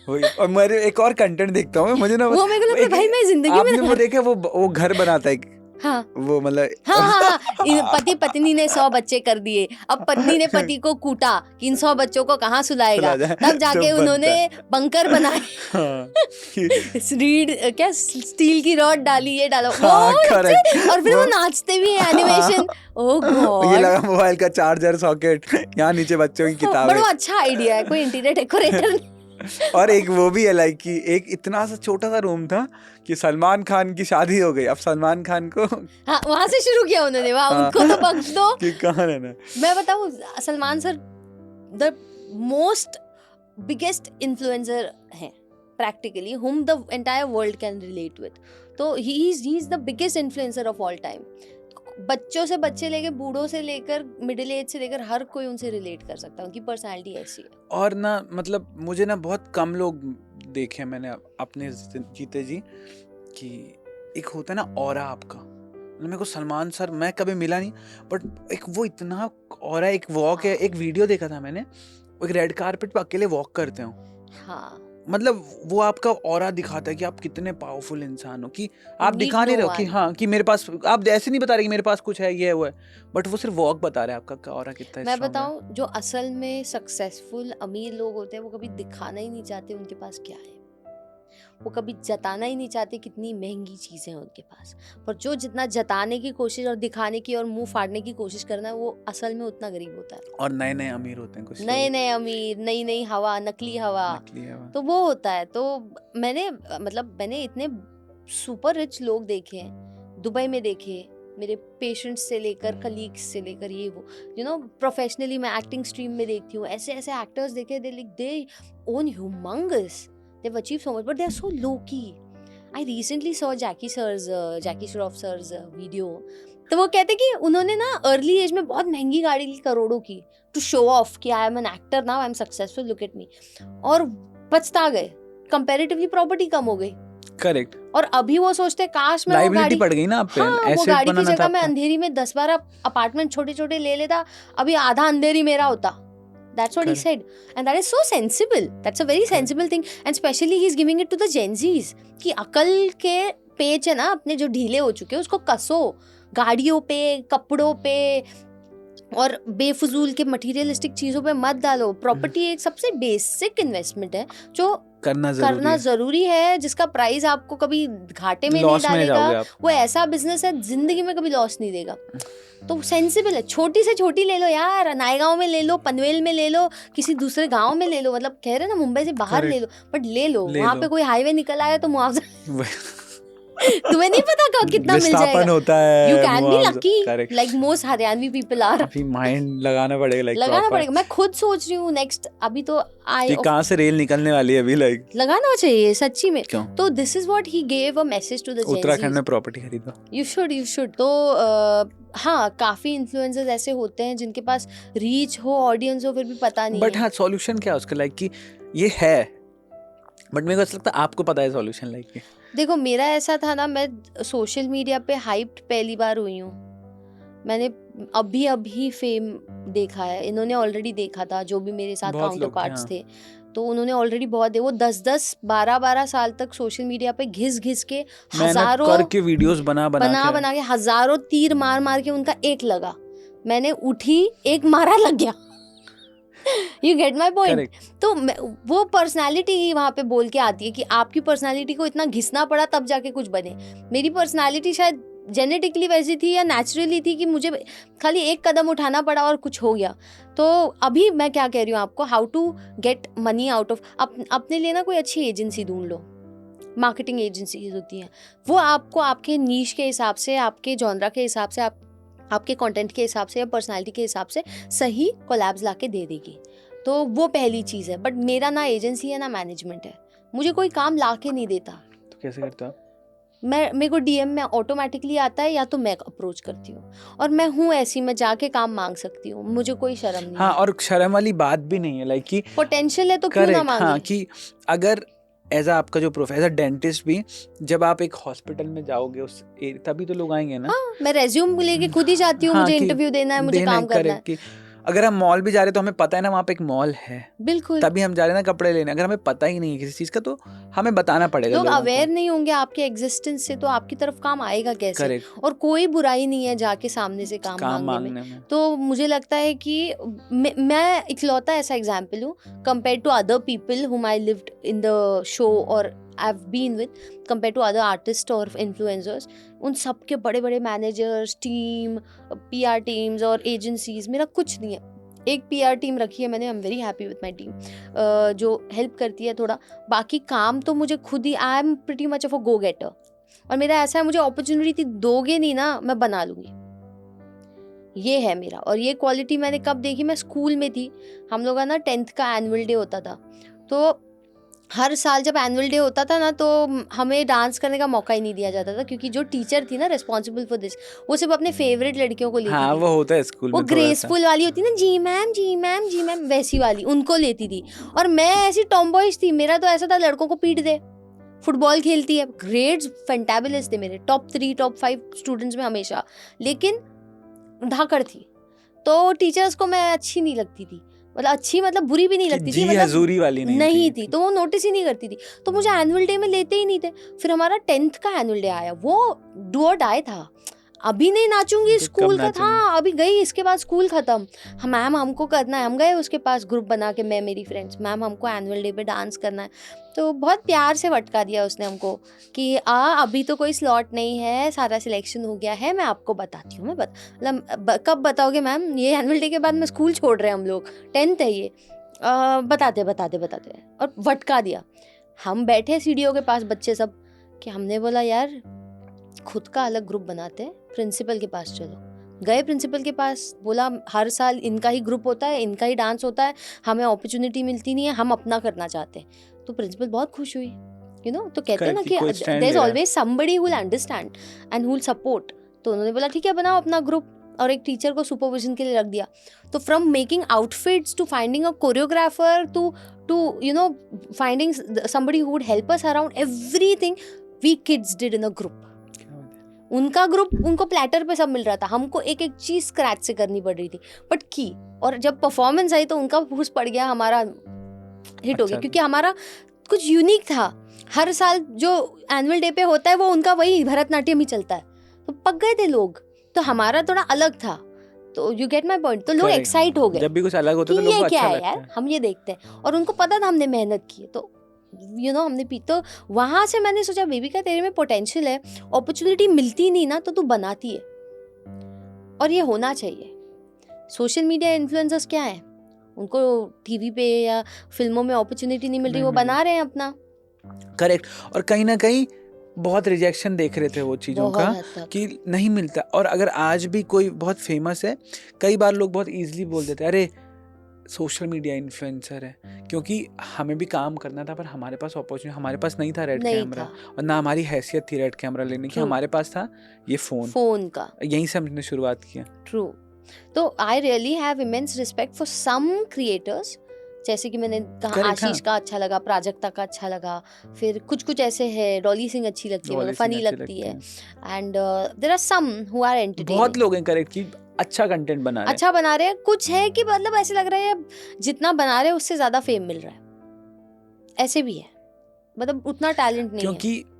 वही। और मैं एक और कंटेंट देखता हूँ मुझे ना, वो मेरे को लगता है भाई मैं जिंदगी में आपने वो देखा वो घर बनाता है, हाँ वो मतलब हाँ, पति पत्नी ने 100 बच्चे कर दिए, अब पत्नी ने पति को कूटा कि इन 100 बच्चों को कहाँ सुलाएगा, सुला जाए, तब जाके तो उन्होंने बंकर बनाए, हाँ, रीड क्या स्टील की रॉड डाली, ये डालो हाँ, वो correct। सबसे, और फिर वो नाचते भी हैं एनिमेशन। ओह ये गॉड, लगा मोबाइल का चार्जर सॉकेट, यहाँ नीचे बच्चों की किताबें। बड़ा अच्छा आइडिया है, कोई इंटीरियर डेकोरेटर और एक वो भी है लाइक कि एक इतना सा छोटा सा रूम था कि सलमान खान की शादी हो गई, अब सलमान खान को हाँ वहां से शुरू किया उन्होंने, वाह हाँ। उनको तो बख्श दो। कि कहाँ रहना। मैं बताऊं, Salman sir the most biggest influencer हैं practically, whom the entire world can relate with। तो he is the biggest influencer of all time। बच्चों से बच्चे लेकर बूढ़ों से लेकर मिडिल एज से लेकर हर कोई उनसे रिलेट कर सकता है, उनकी पर्सनालिटी ऐसी है। और ना मतलब मुझे ना बहुत कम लोग देखे मैंने अपने जीते जी कि एक होता है ना ऑरा आपका, मतलब मेरे को सलमान सर मैं कभी मिला नहीं, बट एक वो इतना ऑरा, एक वॉक है, एक वीडियो देखा था मैंने, वो एक रेड कारपेट पे अकेले वॉक करते हो, हाँ मतलब वो आपका ऑरा दिखाता है कि आप कितने पावरफुल इंसान हो, कि आप Need दिखा नहीं no रहे हो कि one। हाँ कि मेरे पास, आप ऐसे नहीं बता रहे कि मेरे पास कुछ है, ये है वो है, बट वो सिर्फ वॉक बता रहे हैं आपका ऑरा कितना मैं strong है। बताऊं, जो असल में सक्सेसफुल अमीर लोग होते हैं वो कभी दिखाना ही नहीं चाहते उनके पास क्या है, वो कभी जताना ही नहीं चाहते कितनी महंगी चीज़ें हैं उनके पास, पर जो जितना जताने की कोशिश और दिखाने की और मुंह फाड़ने की कोशिश करना है वो असल में उतना गरीब होता है। और नए नए अमीर होते हैं कुछ नए लोग, नए अमीर, नई नई हवा, नकली हवा, नकली है वो। तो वो होता है। तो मैंने इतने सुपर रिच लोग देखे हैं, दुबई में देखे, मेरे पेशेंट्स से लेकर कलीग्स से लेकर ये वो, यू नो प्रोफेशनली मैं एक्टिंग स्ट्रीम में देखती हूँ, ऐसे ऐसे एक्टर्स देखे, they own humongous, they've achieved so much but they are so low key। I recently saw Jackie Shroff sir's video। तो वो कहते कि उन्होंने ना अर्ली एज में बहुत महंगी गाड़ी ली करोड़ों की, टू शो ऑफ कि आई am an actor now, I am successful, look at me, और पछता गए, कंपैरेटिवली प्रॉपर्टी कम हो गई, करेक्ट, और अभी वो सोचते काश मैं वो लाइबिलिटी गाड़ी, पड़ गई ना आप पे, हाँ, वो एसेट गाड़ी की बनाना था जगह मैं आपको। अंधेरी में 10-12 अपार्टमेंट छोटे छोटे ले लेता, अभी आधा अंधेरी मेरा होता। That's what he said, and that is so sensible. That's a very sensible thing, and especially he's giving it to the Gen Zs कि अकल के पेच है ना अपने जो ढीले हो चुके हैं उसको कसो, गाड़ियों पे, कपड़ों पे और बेफजूल के मटीरियलिस्टिक चीजों पे मत डालो। प्रॉपर्टी एक सबसे बेसिक इन्वेस्टमेंट है जो करना जरूरी है, जिसका प्राइस आपको कभी घाटे में नहीं डालेगा, वो ऐसा बिजनेस है जिंदगी में कभी लॉस नहीं देगा। तो सेंसिबल है, छोटी से छोटी ले लो यार, नायगांव में ले लो, पनवेल में ले लो, किसी दूसरे गांव में ले लो, मतलब कह रहे ना मुंबई से बाहर ले लो, बट ले लो, वहाँ पे कोई हाईवे निकल आया तो मुआवजा तुम्हें नहीं पता कब कितना मिल जाएगा, होता है, you can be lucky like most Haryanvi people are. अभी माइंड लगाना पड़ेगा, लाइक लगाना पड़ेगा। मैं खुद सोच रही हूँ नेक्स्ट, अभी तो कहाँ से रेल निकलने वाली है अभी, लाइक लगाना चाहिए सच्ची में। क्यों? तो this is what he gave a message to the Gen Zs. Uttarakhand में प्रॉपर्टी खरीदो, यू शुड। तो हाँ, काफी इन्फ्लुएंसर्स ऐसे होते हैं जिनके पास रीच हो, ऑडियंस हो, फिर भी पता नहीं बट है। हाँ सॉल्यूशन क्या है उसका, लाइक कि ये है, बट मेरे को ऐसा लगता है आपको पता है सॉल्यूशन, लाइक देखो मेरा ऐसा था ना, मैं सोशल मीडिया पे हाइप्ड पहली बार हुई हूँ, मैंने अभी फेम देखा है, इन्होंने ऑलरेडी देखा था, जो भी मेरे साथ काउंटर पार्ट्स थे, तो उन्होंने ऑलरेडी बहुत वो 10-10 12-12 साल तक सोशल मीडिया पे घिस के हजारों करके वीडियोस बना के हजारों तीर मार के उनका एक लगा, मैंने उठी एक मारा लग गया। You get my point? तो वो पर्सनालिटी ही वहाँ पे बोल के आती है कि आपकी पर्सनालिटी को इतना घिसना पड़ा तब जाके कुछ बने। मेरी पर्सनालिटी शायद जेनेटिकली वैसी थी या नेचुरली थी कि मुझे खाली एक कदम उठाना पड़ा और कुछ हो गया। तो अभी मैं क्या कह रही हूँ आपको, how to get money out of, अपने लिए ना कोई अच्छी एजेंसी ढूंढ लो, मार्केटिंग एजेंसीज होती हैं, वो आपको आपके नीश के हिसाब से, आपके जॉनरा के हिसाब से, आपके कंटेंट के हिसाब से या पर्सनालिटी के हिसाब से सही कोलैब्स लाके दे देगी। तो वो पहली चीज़ है। बट मेरा ना एजेंसी है ना मैनेजमेंट है, मुझे कोई काम ला के नहीं देता। तो कैसे करते हो आप? मेरे को डीएम में ऑटोमेटिकली आता है, या तो मैं अप्रोच करती हूँ, और मैं हूँ ऐसी, मैं जाके काम मांग सकती हूँ, मुझे कोई शर्म नहीं हाँ, है। और शर्म वाली बात भी नहीं है, लाइक कि पोटेंशियल है तो क्यों ना करेक्ट, मांगे। हाँ, कि अगर एज आपका जो प्रोफेसर डेंटिस्ट भी, जब आप एक हॉस्पिटल में जाओगे उस तभी तो लोग आएंगे ना। हाँ, मैं रेज्यूम लेके खुद ही जाती हूँ, हाँ, मुझे कि इंटरव्यू देना है, मुझे देना काम करना है। correct, कि अगर हम मॉल भी जा रहे हैं तो हमें पता है ना वहाँ पे एक मॉल है, बिल्कुल। तभी हम जा रहे हैं ना कपड़े लेने। अगर हमें पता ही नहीं है किसी चीज का तो हमें बताना पड़ेगा लोग लोगों को। अवेयर नहीं होंगे आपके एग्जिस्टेंस से, तो आपकी तरफ काम आएगा कैसे? करेक्ट, और कोई बुराई नहीं है जाके सामने से काम मांगने में। में तो मुझे लगता है कि मैं इकलौता ऐसा एग्जाम्पल हूँ compare to other people whom I lived in the show और I've been with, compared to other artists or influencers, उन सब के बड़े बड़े मैनेजर्स, टीम, PR टीम्स और एजेंसीज, मेरा कुछ नहीं है। एक PR टीम रखी है मैंने, I am very happy with my team, जो हेल्प करती है थोड़ा। बाकी काम तो मुझे खुद ही, I am pretty much of a go getter. और मेरा ऐसा है, मुझे अपॉर्चुनिटी दोगे नहीं ना, मैं बना लूँगी। ये है मेरा। और ये क्वालिटी मैंने कब देखी? मैं स्कूल में थी, हम लोग का ना 10th का एनुअल डे होता था, तो हर साल जब एनुअल डे होता था ना, तो हमें डांस करने का मौका ही नहीं दिया जाता था, क्योंकि जो टीचर थी ना रिस्पॉन्सिबल फॉर दिस, वो सिर्फ अपने फेवरेट लड़कियों को लेती हाँ, थी। वो होता है स्कूल में वो थोड़ा सा। ग्रेसफुल वाली होती ना, जी मैम जी मैम जी मैम, वैसी वाली उनको लेती थी। और मैं ऐसी टॉमबॉयज थी, मेरा तो ऐसा था लड़कों को पीट दे। फुटबॉल खेलती है, ग्रेड्स फैंटाबुलस थे मेरे, टॉप 3 टॉप 5 स्टूडेंट्स में हमेशा, लेकिन धाकड़ थी, तो टीचर्स को मैं अच्छी नहीं लगती थी। मतलब अच्छी मतलब बुरी भी नहीं लगती थी, जी मतलब हजूरी वाली नहीं थी, तो वो नोटिस ही नहीं करती थी, तो मुझे एनुअल डे में लेते ही नहीं थे। फिर हमारा 10th का एनुअल डे आया, वो डू और डाई था, अभी नहीं नाचूंगी, तो स्कूल कब का था, अभी गई, इसके बाद स्कूल खत्म, मैम हमको करना है। हम गए उसके पास ग्रुप बना के, मैं मेरी फ्रेंड्स, मैम हमको एनुअल डे पे डांस करना है। तो बहुत प्यार से वटका दिया उसने हमको कि अभी तो कोई स्लॉट नहीं है, सारा सिलेक्शन हो गया है, मैं आपको बताती हूँ। मैं मतलब कब बताओगे मैम? ये एनुअल डे के बाद में स्कूल छोड़ रहे हैं हम लोग, 10th है ये, बताते और वटका दिया। हम बैठे सीढ़ियों के पास बच्चे सब, कि हमने बोला यार खुद का अलग ग्रुप बनाते हैं, प्रिंसिपल के पास चलो। गए प्रिंसिपल के पास, बोला हर साल इनका ही ग्रुप होता है, इनका ही डांस होता है, हमें अपॉर्चुनिटी मिलती नहीं है, हम अपना करना चाहते हैं। तो प्रिंसिपल बहुत खुश हुई, तो कहते हैं ना कि there is always somebody who will understand and who will support. तो उन्होंने बोला ठीक है बनाओ अपना ग्रुप, और एक टीचर को सुपरविजन के लिए रख दिया। तो from making outfits to finding a choreographer to finding somebody who would help us around everything, we kids did in a group. उनका ग्रुप, उनको प्लेटर पे सब मिल रहा था, हमको एक एक चीज स्क्रैच से करनी पड़ रही थी, बट की। और जब परफॉर्मेंस आई तो उनका फूस पड़ गया, हमारा हिट हो गया, क्योंकि हमारा कुछ यूनिक था। हर साल जो एनुअल डे पे होता है वो उनका वही भरतनाट्यम ही चलता है, तो पक गए थे लोग, तो हमारा थोड़ा अलग था। तो यू गेट माई पॉइंट। तो लोग एक्साइट हो गए, जब भी कुछ अलग होता है तो लोगों को अच्छा लगता है, हम ये देखते हैं। और उनको पता था हमने मेहनत की है, तो हमने पी। तो वहां से मैंने सोचा बेबी का तेरे में पोटेंशियल है, अपॉर्चुनिटी मिलती नहीं ना तो तू बनाती है, और ये होना चाहिए। सोशल मीडिया इन्फ्लुएंसर्स क्या है, उनको टीवी पे या फिल्मों में अपॉर्चुनिटी नहीं मिल रही, वो बना रहे हैं अपना। करेक्ट। और कहीं ना कहीं बहुत रिजेक्शन देख रहे थे वो चीज़ों का, कि नहीं मिलता। और अगर आज भी कोई बहुत फेमस है, कई बार लोग बहुत इजीली बोल देते हैं अरे सोशल मीडिया इन्फ्लुएंसर है, क्योंकि हमें भी काम करना था, पर हमारे पास अपॉर्चुनिटी, हमारे पास नहीं था रेड कैमरा, और ना हमारी हैसियत थी रेड कैमरा लेने की, हमारे पास था ये फोन का। यहीं से हमने शुरुआत किया। ट्रू। तो I really have immense respect for some creators, जैसे कि मैंने कहा आशीष का अच्छा लगा, प्राजक्ता का अच्छा लगा, फिर कुछ ऐसे है, डॉली सिंह अच्छी लगती है, फनी लगती है, and there are some who are entertaining. बहुत लोग हैं करेक्ट कि अच्छा कंटेंट बना रहे हैं, अच्छा बना रहे हैं। कुछ है कि मतलब ऐसे लग रहा है जितना बना रहे हैं उससे ज्यादा फेम मिल रहा है, ऐसे भी है, मतलब उतना टैलेंट नहीं क्योंकि है।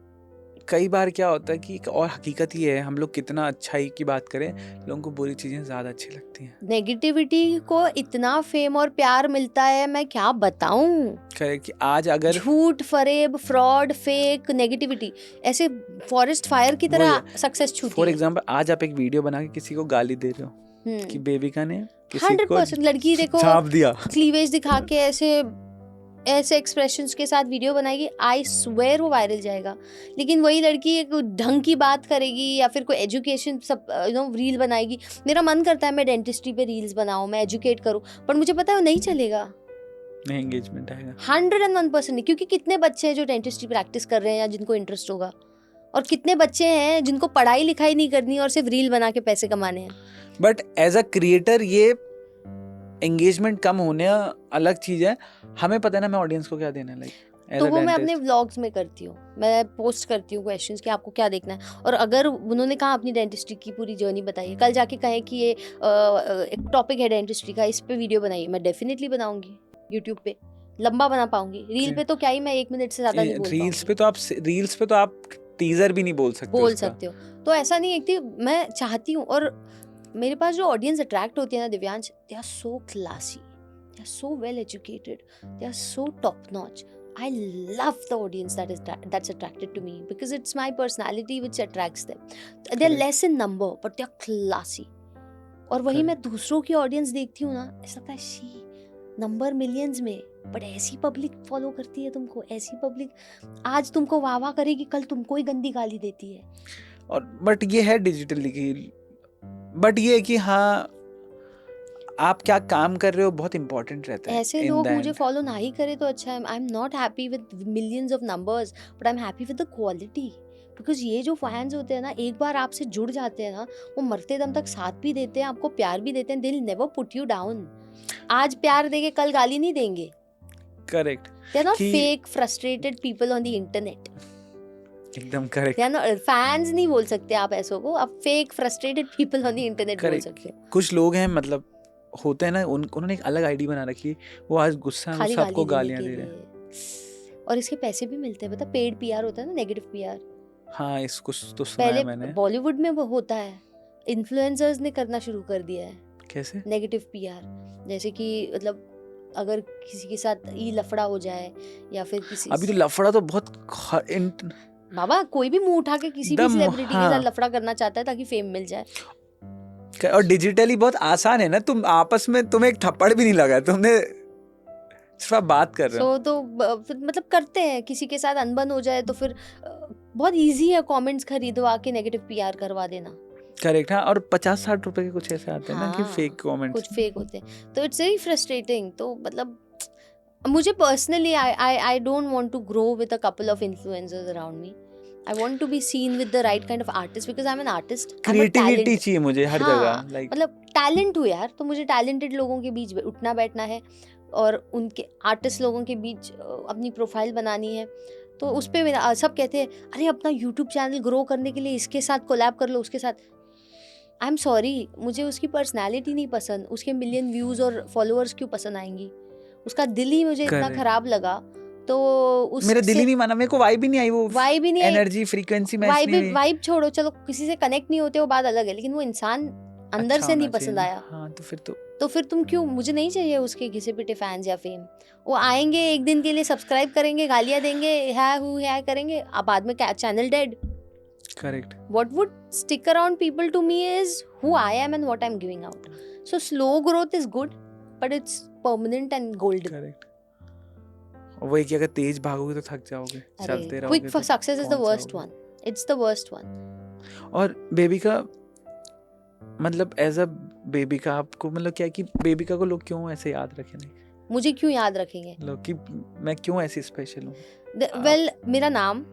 कई बार क्या होता है कि, और हकीकत ये है, हम लोग कितना अच्छाई की बात करें, लोगों को बुरी चीजें ज्यादा अच्छी लगती हैं। नेगेटिविटी को इतना फेम और प्यार मिलता है, मैं क्या बताऊं। करेक्ट कि आज अगर झूठ, फरेब, फ्रॉड, फेक, नेगेटिविटी ऐसे फॉरेस्ट फायर की तरह सक्सेस छूती है। फॉर एग्जांपल आज आप एक वीडियो बना के किसी को गाली दे रहे हो कि बेबिका ने किसी 100% लड़की देखो छाप दिया, क्लीवेज दिखा के ऐसे एक्सप्रेशंस के साथ वीडियो बनाएगी, आई स्वेयर वो वायरल जाएगा। लेकिन वही लड़की एक ढंग की बात करेगी या फिर कोई एजुकेशन सब रील बनाएगी। मेरा मन करता है मैं डेंटिस्ट्री पे रील्स बनाऊं, मैं एजुकेट करूं, पर मुझे पता है वो नहीं चलेगा। नहीं एंगेजमेंट आएगा। 101% नहीं, क्योंकि कितने बच्चे हैं जो डेंटिस्ट्री प्रैक्टिस कर रहे हैं या जिनको इंटरेस्ट होगा, और कितने बच्चे हैं जिनको पढ़ाई लिखाई नहीं करनी और सिर्फ रील बना के पैसे कमाने हैं। बट एज अ क्रिएटर ये एंगेजमेंट कम होने अलग चीज है, हमें पता है ना मैं ऑडियंस को क्या देना है, लाइक तो वो मैं अपने व्लॉग्स में करती हूँ, मैं पोस्ट करती हूँ क्वेश्चंस कि आपको क्या देखना है, और अगर उन्होंने कहा अपनी डेंटिस्ट्री की पूरी जर्नी बताइए, कल जाके कहें कि ये एक टॉपिक है डेंटिस्ट्री का, इस पे वीडियो बनाइए, मैं डेफिनेटली बनाऊंगी। यूट्यूब पे लंबा बना पाऊंगी, रील पे तो क्या ही मैं 1 मिनट से ज्यादा नहीं बोल पाऊंगी। रील्स पे तो आप टीजर भी नहीं बोल सकते हो। तो ऐसा नहीं है कि मैं चाहती हूँ, और मेरे पास जो ऑडियंस अट्रैक्ट होती है ना Divyansh, they are so classy, they are so well educated, they are so top notch. I love the audience that's attracted to me because it's my personality which attracts them. They're less in number but they're classy. और वही मैं दूसरों की ऑडियंस देखती हूँ ना, ऐसा लगता है शी नंबर मिलियंस में, बट ऐसी पब्लिक फॉलो करती है तुमको, ऐसी पब्लिक आज तुमको वाह वाह करेगी, कल तुमको ही गंदी गाली देती है। और बट ये है डिजिटली की, बट ये है कि हाँ आप क्या काम कर रहे हो बहुत इंपॉर्टेंट रहता है। ऐसे लोग मुझे फॉलो ना ही करे तो अच्छा है। I am not happy with millions of numbers but I am happy with the quality, because ये जो फैंस होते हैं ना, एक बार आपसे जुड़ जाते हैं ना, वो मरते दम तक साथ भी देते हैं, आपको प्यार भी देते हैं, they will never put you down. आज प्यार देंगे कल गाली नहीं देंगे। Correct, they are not fake frustrated people on the internet. एकदम करेक्ट। फैंस नहीं बोल सकते आप ऐसों को, आप fake frustrated people on the internet बोल सकते हो। कुछ लोग हैं मतलब होते हैं ना, उन्होंने एक अलग आईडी बना रखी है, वो आज गुस्सा है, सबको गालियां दे रहे हैं और इसके पैसे भी मिलते हैं। पता पेड पीआर होता है ना, नेगेटिव पीआर। हाँ, इसको तो सुना है मैंने। पहले बॉलीवुड में वो होता है, इन्फ्लुएंसर्स ने करना शुरू कर दिया है। कैसे? नेगेटिव पीआर, जैसे कि मतलब अगर किसी के साथ ई लफड़ा हो जाए या फिर किसी, अभी तो लफड़ा तो बहुत बाबा कोई भी मुंह उठा के किसी भी सेलिब्रिटी के साथ लफड़ा करना चाहता है ताकि फेम मिल जाए। और डिजिटली बहुत आसान है ना, तुम आपस में, तुम्हें एक थप्पड़ भी नहीं लगा, तुमने सिर्फ आप बात कर रहे हो। तो मतलब करते हैं, किसी के साथ अनबन हो जाए तो फिर बहुत इजी है कमेंट्स खरीदवा के नेगेटिव पीआर करवा देना। करेक्ट। हाँ, और 50-60 रुपए के कुछ ऐसे आते हैं ना कि फेक कमेंट्स, कुछ फेक होते हैं, तो इट्स वेरी फ्रस्ट्रेटिंग। तो मतलब मुझे personally I don't want to grow with a couple of influencers around me. I want to be seen with the right kind of artist because I'm an artist. Creativity चाहिए मुझे हर जगह, लाइक मतलब टैलेंट हूँ यार, तो मुझे टैलेंटेड लोगों के बीच उठना बैठना है और उनके आर्टिस्ट लोगों के बीच अपनी प्रोफाइल बनानी है। तो उस पे मेरा सब कहते हैं अरे अपना यूट्यूब चैनल ग्रो करने के लिए इसके साथ कोलैब कर लो, उसके साथ। आई एम सॉरी, मुझे उसकी पर्सनैलिटी नहीं पसंद, उसके मिलियन व्यूज़ और फॉलोअर्स क्यों पसंद आएंगी, उसका दिल ही मुझे इतना खराब लगा। तो मेरा दिल ही नहीं माना, मेरे को वाइब ही नहीं आई, वो वाइब ही नहीं, एनर्जी फ्रीक्वेंसी मैच नहीं हुई। वाइब छोड़ो, चलो किसी से कनेक्ट नहीं होते वो बात अलग है, लेकिन वो इंसान अंदर अच्छा से नहीं पसंद आया। हाँ, तो फिर तुम क्यों, मुझे नहीं चाहिए उसके घिसे पिटे फैंस या फेम। वो आएंगे एक दिन के लिए, सब्सक्राइब करेंगे, गालियां देंगे, है करेंगे, अब बाद में क्या, channel dead. Correct. What would stick around people to me is who I am and what I'm giving out. So slow growth is good, but it's permanent and golden. Correct. वही कि अगर तेज भागोगे तो थक जाओगे, चलते रहोगे। Quick for success is the worst one. It's the worst one. और बेबी का मतलब एज अ बेबी का आपको मतलब क्या है कि बेबी का को लोग क्यों ऐसे याद रखें? नहीं, मुझे क्यों याद रखेंगे लोग कि मैं क्यों ऐसी स्पेशल हूँ? वेल मेरा नाम,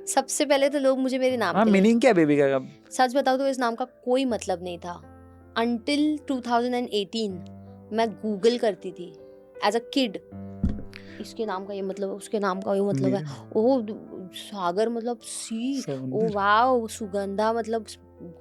सबसे पहले तो लोग मुझे मेरे नाम हाँ, मीनिंग क्या बेबी का? सच बताओ तो इस नाम का कोई मतलब नहीं था until 2018। मैं गूगल करती थी एज अ किड, इसके नाम का ये मतलब, उसके नाम का ये मतलब है, ओह सागर मतलब सी, ओ वाओ सुगंधा मतलब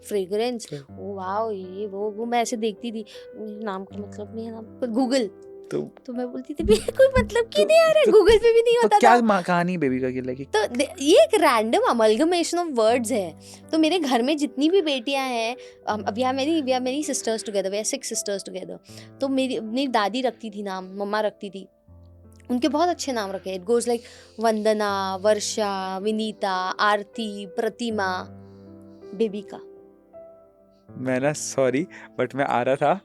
फ्रेग्रेंस, ओ वाओ ये वो मैं ऐसे देखती थी, नाम का मतलब नहीं है नाम, गूगल। तो मैं बोलती थी कोई मतलब क्यों नहीं आ रहा है, गूगल पे भी नहीं होता था। क्या कहानी बेबी का की? तो ये एक रैंडम अमलगमेशन ऑफ वर्ड्स है। तो मेरे घर में जितनी भी बेटियां हैं, अब we are many sisters together, we are 6 sisters together. तो मेरी दादी रखती थी नाम, मम्मा रखती थी, उनके बहुत अच्छे नाम रखे। It goes like Vandana, Varsha, Vinita, Aarti, Pratima, baby का। मैं ना सॉरी बट मैं आ रहा था,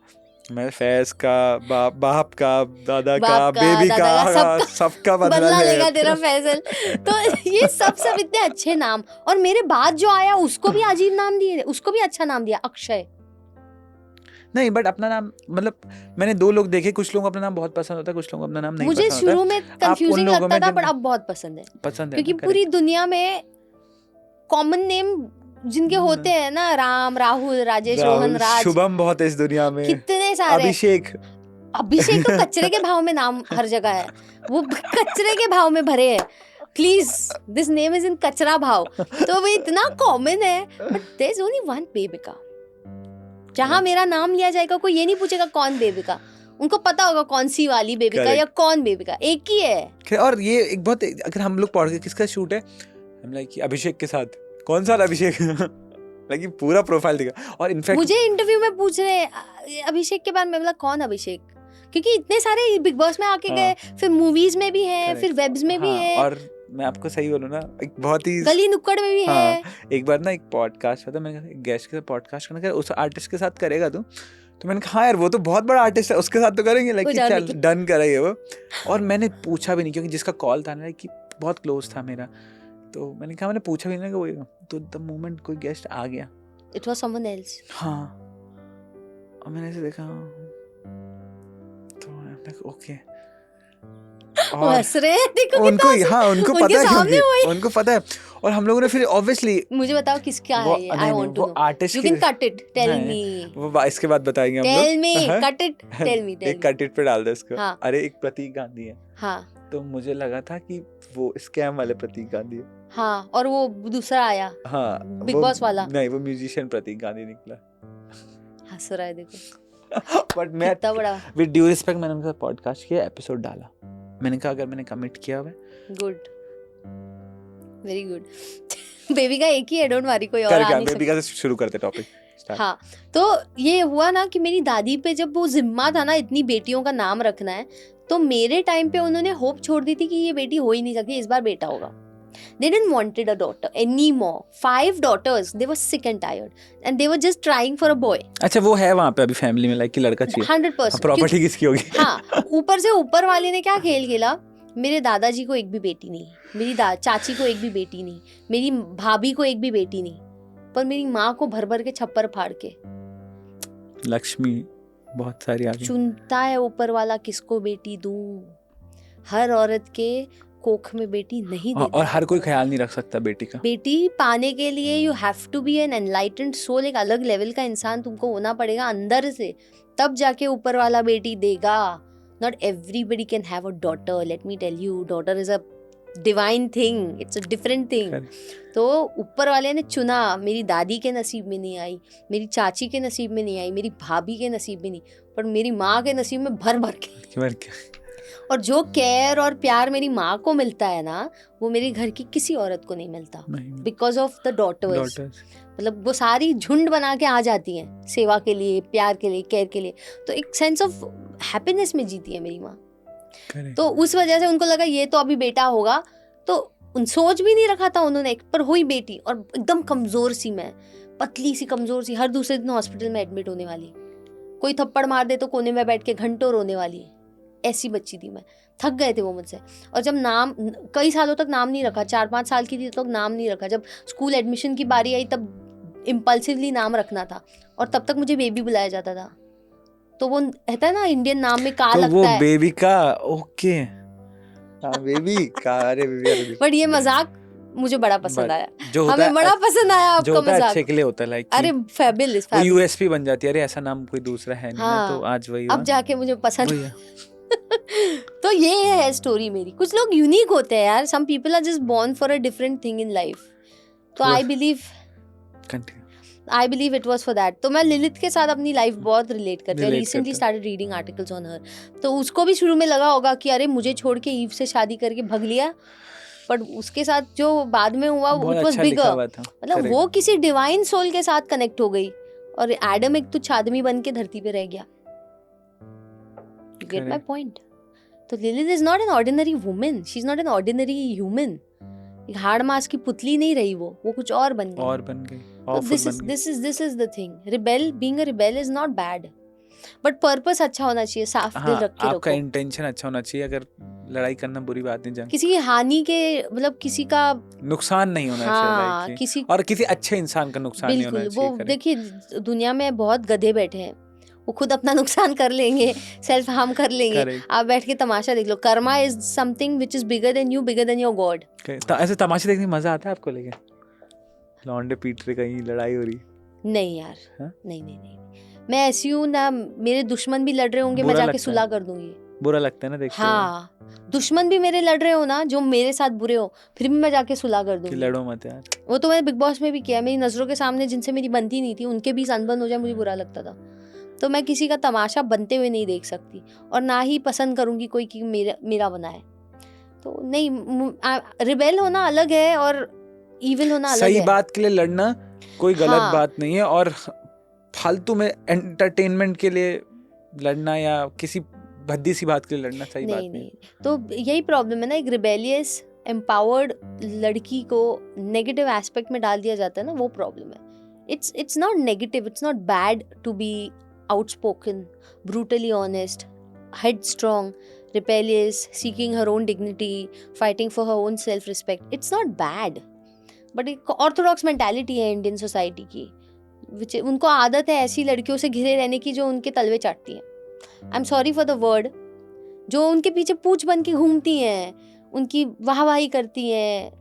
मैं फैज का, बाप का, दादा का, बेबी का, सबका बदला लेगा तेरा फैजल। तो ये सब इतने अच्छे नाम, और मेरे बाद जो आया उसको भी अजीब नाम दिए, उसको भी अच्छा नाम दिया, अक्षय। नहीं बट अपना नाम मतलब मैंने 2 लोग देखे, कुछ लोगों को अपना नाम बहुत पसंद होता है, कुछ लोगों को अपना नाम नहीं मुझे पसंद होता शुरू में कंफ्यूजिंग लोगों लगता में था जिन- पर अब बहुत पसंद है, पसंद है क्योंकि ना, पूरी दुनिया में कॉमन नेम जिनके होते हैं ना, राम, राहुल, राजेश, राहुल, रोहन, राज, शुभम बहुत है इस दुनिया में, कितने सारे। अभिषेक, अभिषेक तो कचरे के भाव में नाम हर जगह है, वो कचरे के भाव में भरे हैं। Please, this name is in कचरा भाव, तो वो इतना कॉमन है। But there is only one Bebika. जहां मेरा नाम लिया जाएगा कोई ये नहीं पूछेगा कौन बेबिका, उनको पता होगा कौन सी वाली बेबिका Correct. या कौन बेबिका, एक ही है। और ये एक बहुत, अगर हम लोग पॉडकास्ट किसका शूट है, हम लाइक अभिषेक के साथ, कौन सा अभिषेक लाइक पूरा प्रोफाइल दिखा। और इनफैक्ट मुझे इंटरव्यू में पूछ रहे हैं अभिषेक के बारे में, बोला कौन अभिषेक, क्योंकि इतने सारे बिग बॉस में आके गए, फिर मूवीज में भी है, फिर वेब्स में भी है, और मैं आपको सही बोलूं ना, एक बहुत ही गली नुक्कड़ में भी है। एक बार ना एक पॉडकास्ट था, मैंने कहा एक गेस्ट के साथ पॉडकास्ट करना, उस आर्टिस्ट के साथ करेगा तू, तो मैंने कहा हाँ यार वो तो बहुत बड़ा आर्टिस्ट है, उसके साथ तो करेंगे, लाइक चल डन करेंगे वो। और मैंने पूछा भी नहीं, क्योंकि जिसका कॉल था ना कि बहुत क्लोज था मेरा, तो मैंने कहा, मैंने पूछा भी नहीं कि वो, तो द मोमेंट कोई गेस्ट आ गया, इट वाज समवन एल्स। हाँ, और मैंने ऐसे देखा, तो ओके, हंस रहे हैं, देखो उनको, हाँ उनको उनके पता है, सामने क्योंकि उनको पता है। और हम लोगों ने फिर ऑब्वियसली, मुझे बताओ किसका है ये, I want to know, artist you can cut it, tell me, वो इसके बाद बताएंगे हम टेल मी, लोग। कट इट, टेल मी, एक कट इट पे डाल दे इसको। हाँ। अरे एक प्रतीक गांधी है, हाँ तो मुझे लगा था कि वो स्कैम वाले प्रतीक गांधी है। हाँ, और वो दूसरा आया हाँ, बिग बॉस वाला, नहीं वो म्यूजिशियन प्रतीक गांधी निकला। हंस रहा है देखो, बट मैं कितना बड़ा, विद ड्यू रिस्पेक्ट मैंने उनका पॉडकास्ट किया, एपिसोड डाला, मैंने कहा अगर मैंने कमिट किया हुआ है, गुड, वेरी गुड। बेबी का एक ही है, डोंट वरी, कोई और कर आ क्या, नहीं बेबी सकता। का से शुरू करते टॉपिक। हाँ, तो ये हुआ ना कि मेरी दादी पे जब वो जिम्मा था ना इतनी बेटियों का नाम रखना है, तो मेरे टाइम पे उन्होंने होप छोड़ दी थी कि ये बेटी हो ही नहीं सकती, इस बार बेटा होगा। They didn't wanted a daughter anymore. 5 daughters. They were sick and tired, and they were just trying for a boy. अच्छा वो है वहाँ पे अभी फैमिली में, लाइक कि लड़का चाहिए, 100%. प्रॉपर्टी किसकी होगी? हाँ, ऊपर से ऊपर वाले ने क्या खेल खेला, मेरे दादाजी को एक भी बेटी नहीं, मेरी चाची को एक भी बेटी नहीं, मेरी भाभी को एक भी बेटी नहीं, पर मेरी माँ को भर भर के छप्पर फाड़ के लक्ष्मी बहुत सारी आ गई। चुनता है ऊपर वाला किसको बेटी दूं। हर औरत के कोख में बेटी नहीं देता। और हर कोई ख्याल नहीं रख सकता बेटी का। बेटी पाने के लिए you have to be an enlightened soul, एक अलग लेवल का इंसान तुमको होना पड़ेगा अंदर से, तब जाके ऊपर वाला बेटी देगा। Not everybody can have a daughter, let me tell you, daughter is a divine thing, it's a different thing. तो ऊपर वाले ने चुना, मेरी दादी के नसीब में नहीं आई, मेरी चाची के नसीब में नहीं आई, मेरी भाभी के नसीब में नहीं, पर मेरी माँ के नसीब में भर भर के। और जो केयर और प्यार मेरी माँ को मिलता है ना, वो मेरी घर की किसी औरत को नहीं मिलता, बिकॉज ऑफ द डॉटर्स। मतलब वो सारी झुंड बना के आ जाती हैं सेवा के लिए, प्यार के लिए, केयर के लिए, तो एक सेंस ऑफ हैप्पीनेस में जीती है मेरी माँ। तो उस वजह से उनको लगा ये तो अभी बेटा होगा, तो उन सोच भी नहीं रखा था उन्होंने, पर हुई बेटी। और एकदम कमजोर सी मैं, पतली सी कमजोर सी, हर दूसरे दिन हॉस्पिटल में एडमिट होने वाली, कोई थप्पड़ मार दे तो कोने में बैठ के घंटों रोने वाली, ऐसी बच्ची थी मैं। थक गए थे वो मुझसे। और जब नाम, कई सालों तक नाम नहीं रखा, 4-5 साल की थी तब नाम नहीं रखा। जब स्कूल एडमिशन की बारी आई तब इम्पल्सिवली नाम रखना था, और तब तक मुझे बेबी बुलाया जाता था। तो वो कहता है ना इंडियन नाम में का तो लगता वो है, बेबी का, ओके, हाँ बेबी का, अरे बेबी। बट ये मजाक मुझे बड़ा पसंद आया, जो होता हमें है, बड़ा पसंद आया जो आपका होता है मजाक। अच्छे के लिए होता है, लाइक अरे फैबुलस, वो यूएसपी बन जाती है, अरे ऐसा नाम कोई दूसरा है नहीं, हाँ, तो आज वही अब जाके मुझे पसंद वही है। तो ये है स्टोरी मेरी। कुछ लोग यूनिक होते हैं यार, some people are just born for a different thing in life. तो I believe it was for that. तो मैं लिलित के साथ अपनी लाइफ बहुत रिलेट करती हूँ। Recently started reading articles on her. तो उसको भी शुरू में लगा होगा कि अरे मुझे छोड़ के ईव से शादी करके भग लिया, बट उसके साथ जो बाद में हुआ इट वाज बिगर। मतलब वो किसी डिवाइन सोल के साथ कनेक्ट हो गई, और एडम एक तुच्छ आदमी बन के धरती पे रह गया। Get my point? तो Lilith is not an ordinary woman. She's not an ordinary human. एक हाड़ मास की पुतली नहीं रही वो कुछ और बन गई। तो this is the thing. Being a rebel is not bad. But purpose अच्छा होना चाहिए, साफ दिल रख के रखो। आपका इंटेंशन अच्छा होना चाहिए। अगर लड़ाई करना बुरी बात नहीं, किसी की हानि के, मतलब किसी का नुकसान नहीं होना चाहिए, किसी और किसी अच्छे इंसान का नुकसान नहीं होना चाहिए। वो देखिए दुनिया में बहुत गधे बैठे हैं, वो खुद अपना नुकसान कर लेंगे, सेल्फ हार्म कर लेंगे। Correct. आप बैठ के तमाशा देख लो। Karma is something which is bigger than you, bigger than your god. ऐसे तमाशे देखने में मजा आता है आपको? लेके लौंडे पीट रहे, कहीं लड़ाई हो रही? नहीं यार, हाँ? नहीं, मैं ऐसी हूँ ना, मेरे दुश्मन भी लड़ रहे होंगे, मैं बुरा जाके लगता है। सुलह कर दूंगी। बुरा लगता है ना देखते हुए हाँ, दुश्मन भी मेरे लड़ रहे हो ना, जो मेरे साथ बुरे हो, फिर भी मैं जाके सुलह कर कि दूंगी। लड़ो मत यार। वो तो मैंने बिग बॉस में भी किया। मेरी नजरों के सामने जिनसे मेरी बनती नहीं थी, उनके भी अनबन हो जाए, मुझे बुरा लगता था। तो मैं किसी का तमाशा बनते हुए नहीं देख सकती, और ना ही पसंद करूंगी कोई कि मेरा बनाए। तो नहीं, रिबेल होना अलग है और इविल होना अलग सही है। बात के लिए लड़ना कोई गलत हाँ। बात नहीं है, और फालतू में एंटरटेनमेंट के लिए लड़ना या किसी भद्दी सी बात के लिए लड़ना सही बात नहीं। तो यही प्रॉब्लम है ना, एक रिबेलियस एम्पावर्ड लड़की को नेगेटिव एस्पेक्ट में डाल दिया जाता है ना, वो प्रॉब्लम है। It's not negative, it's not bad to be outspoken, brutally honest, headstrong, rebellious, seeking her own dignity, fighting for her own self-respect. It's not bad. But एक ऑर्थोडॉक्स मेंटालिटी है इंडियन सोसाइटी की, which उनको आदत है ऐसी लड़कियों से घिरे रहने की जो उनके तलवे चाटती हैं। I am sorry for the word, जो उनके पीछे पूछ बन के घूमती हैं, उनकी वाहवाही करती हैं,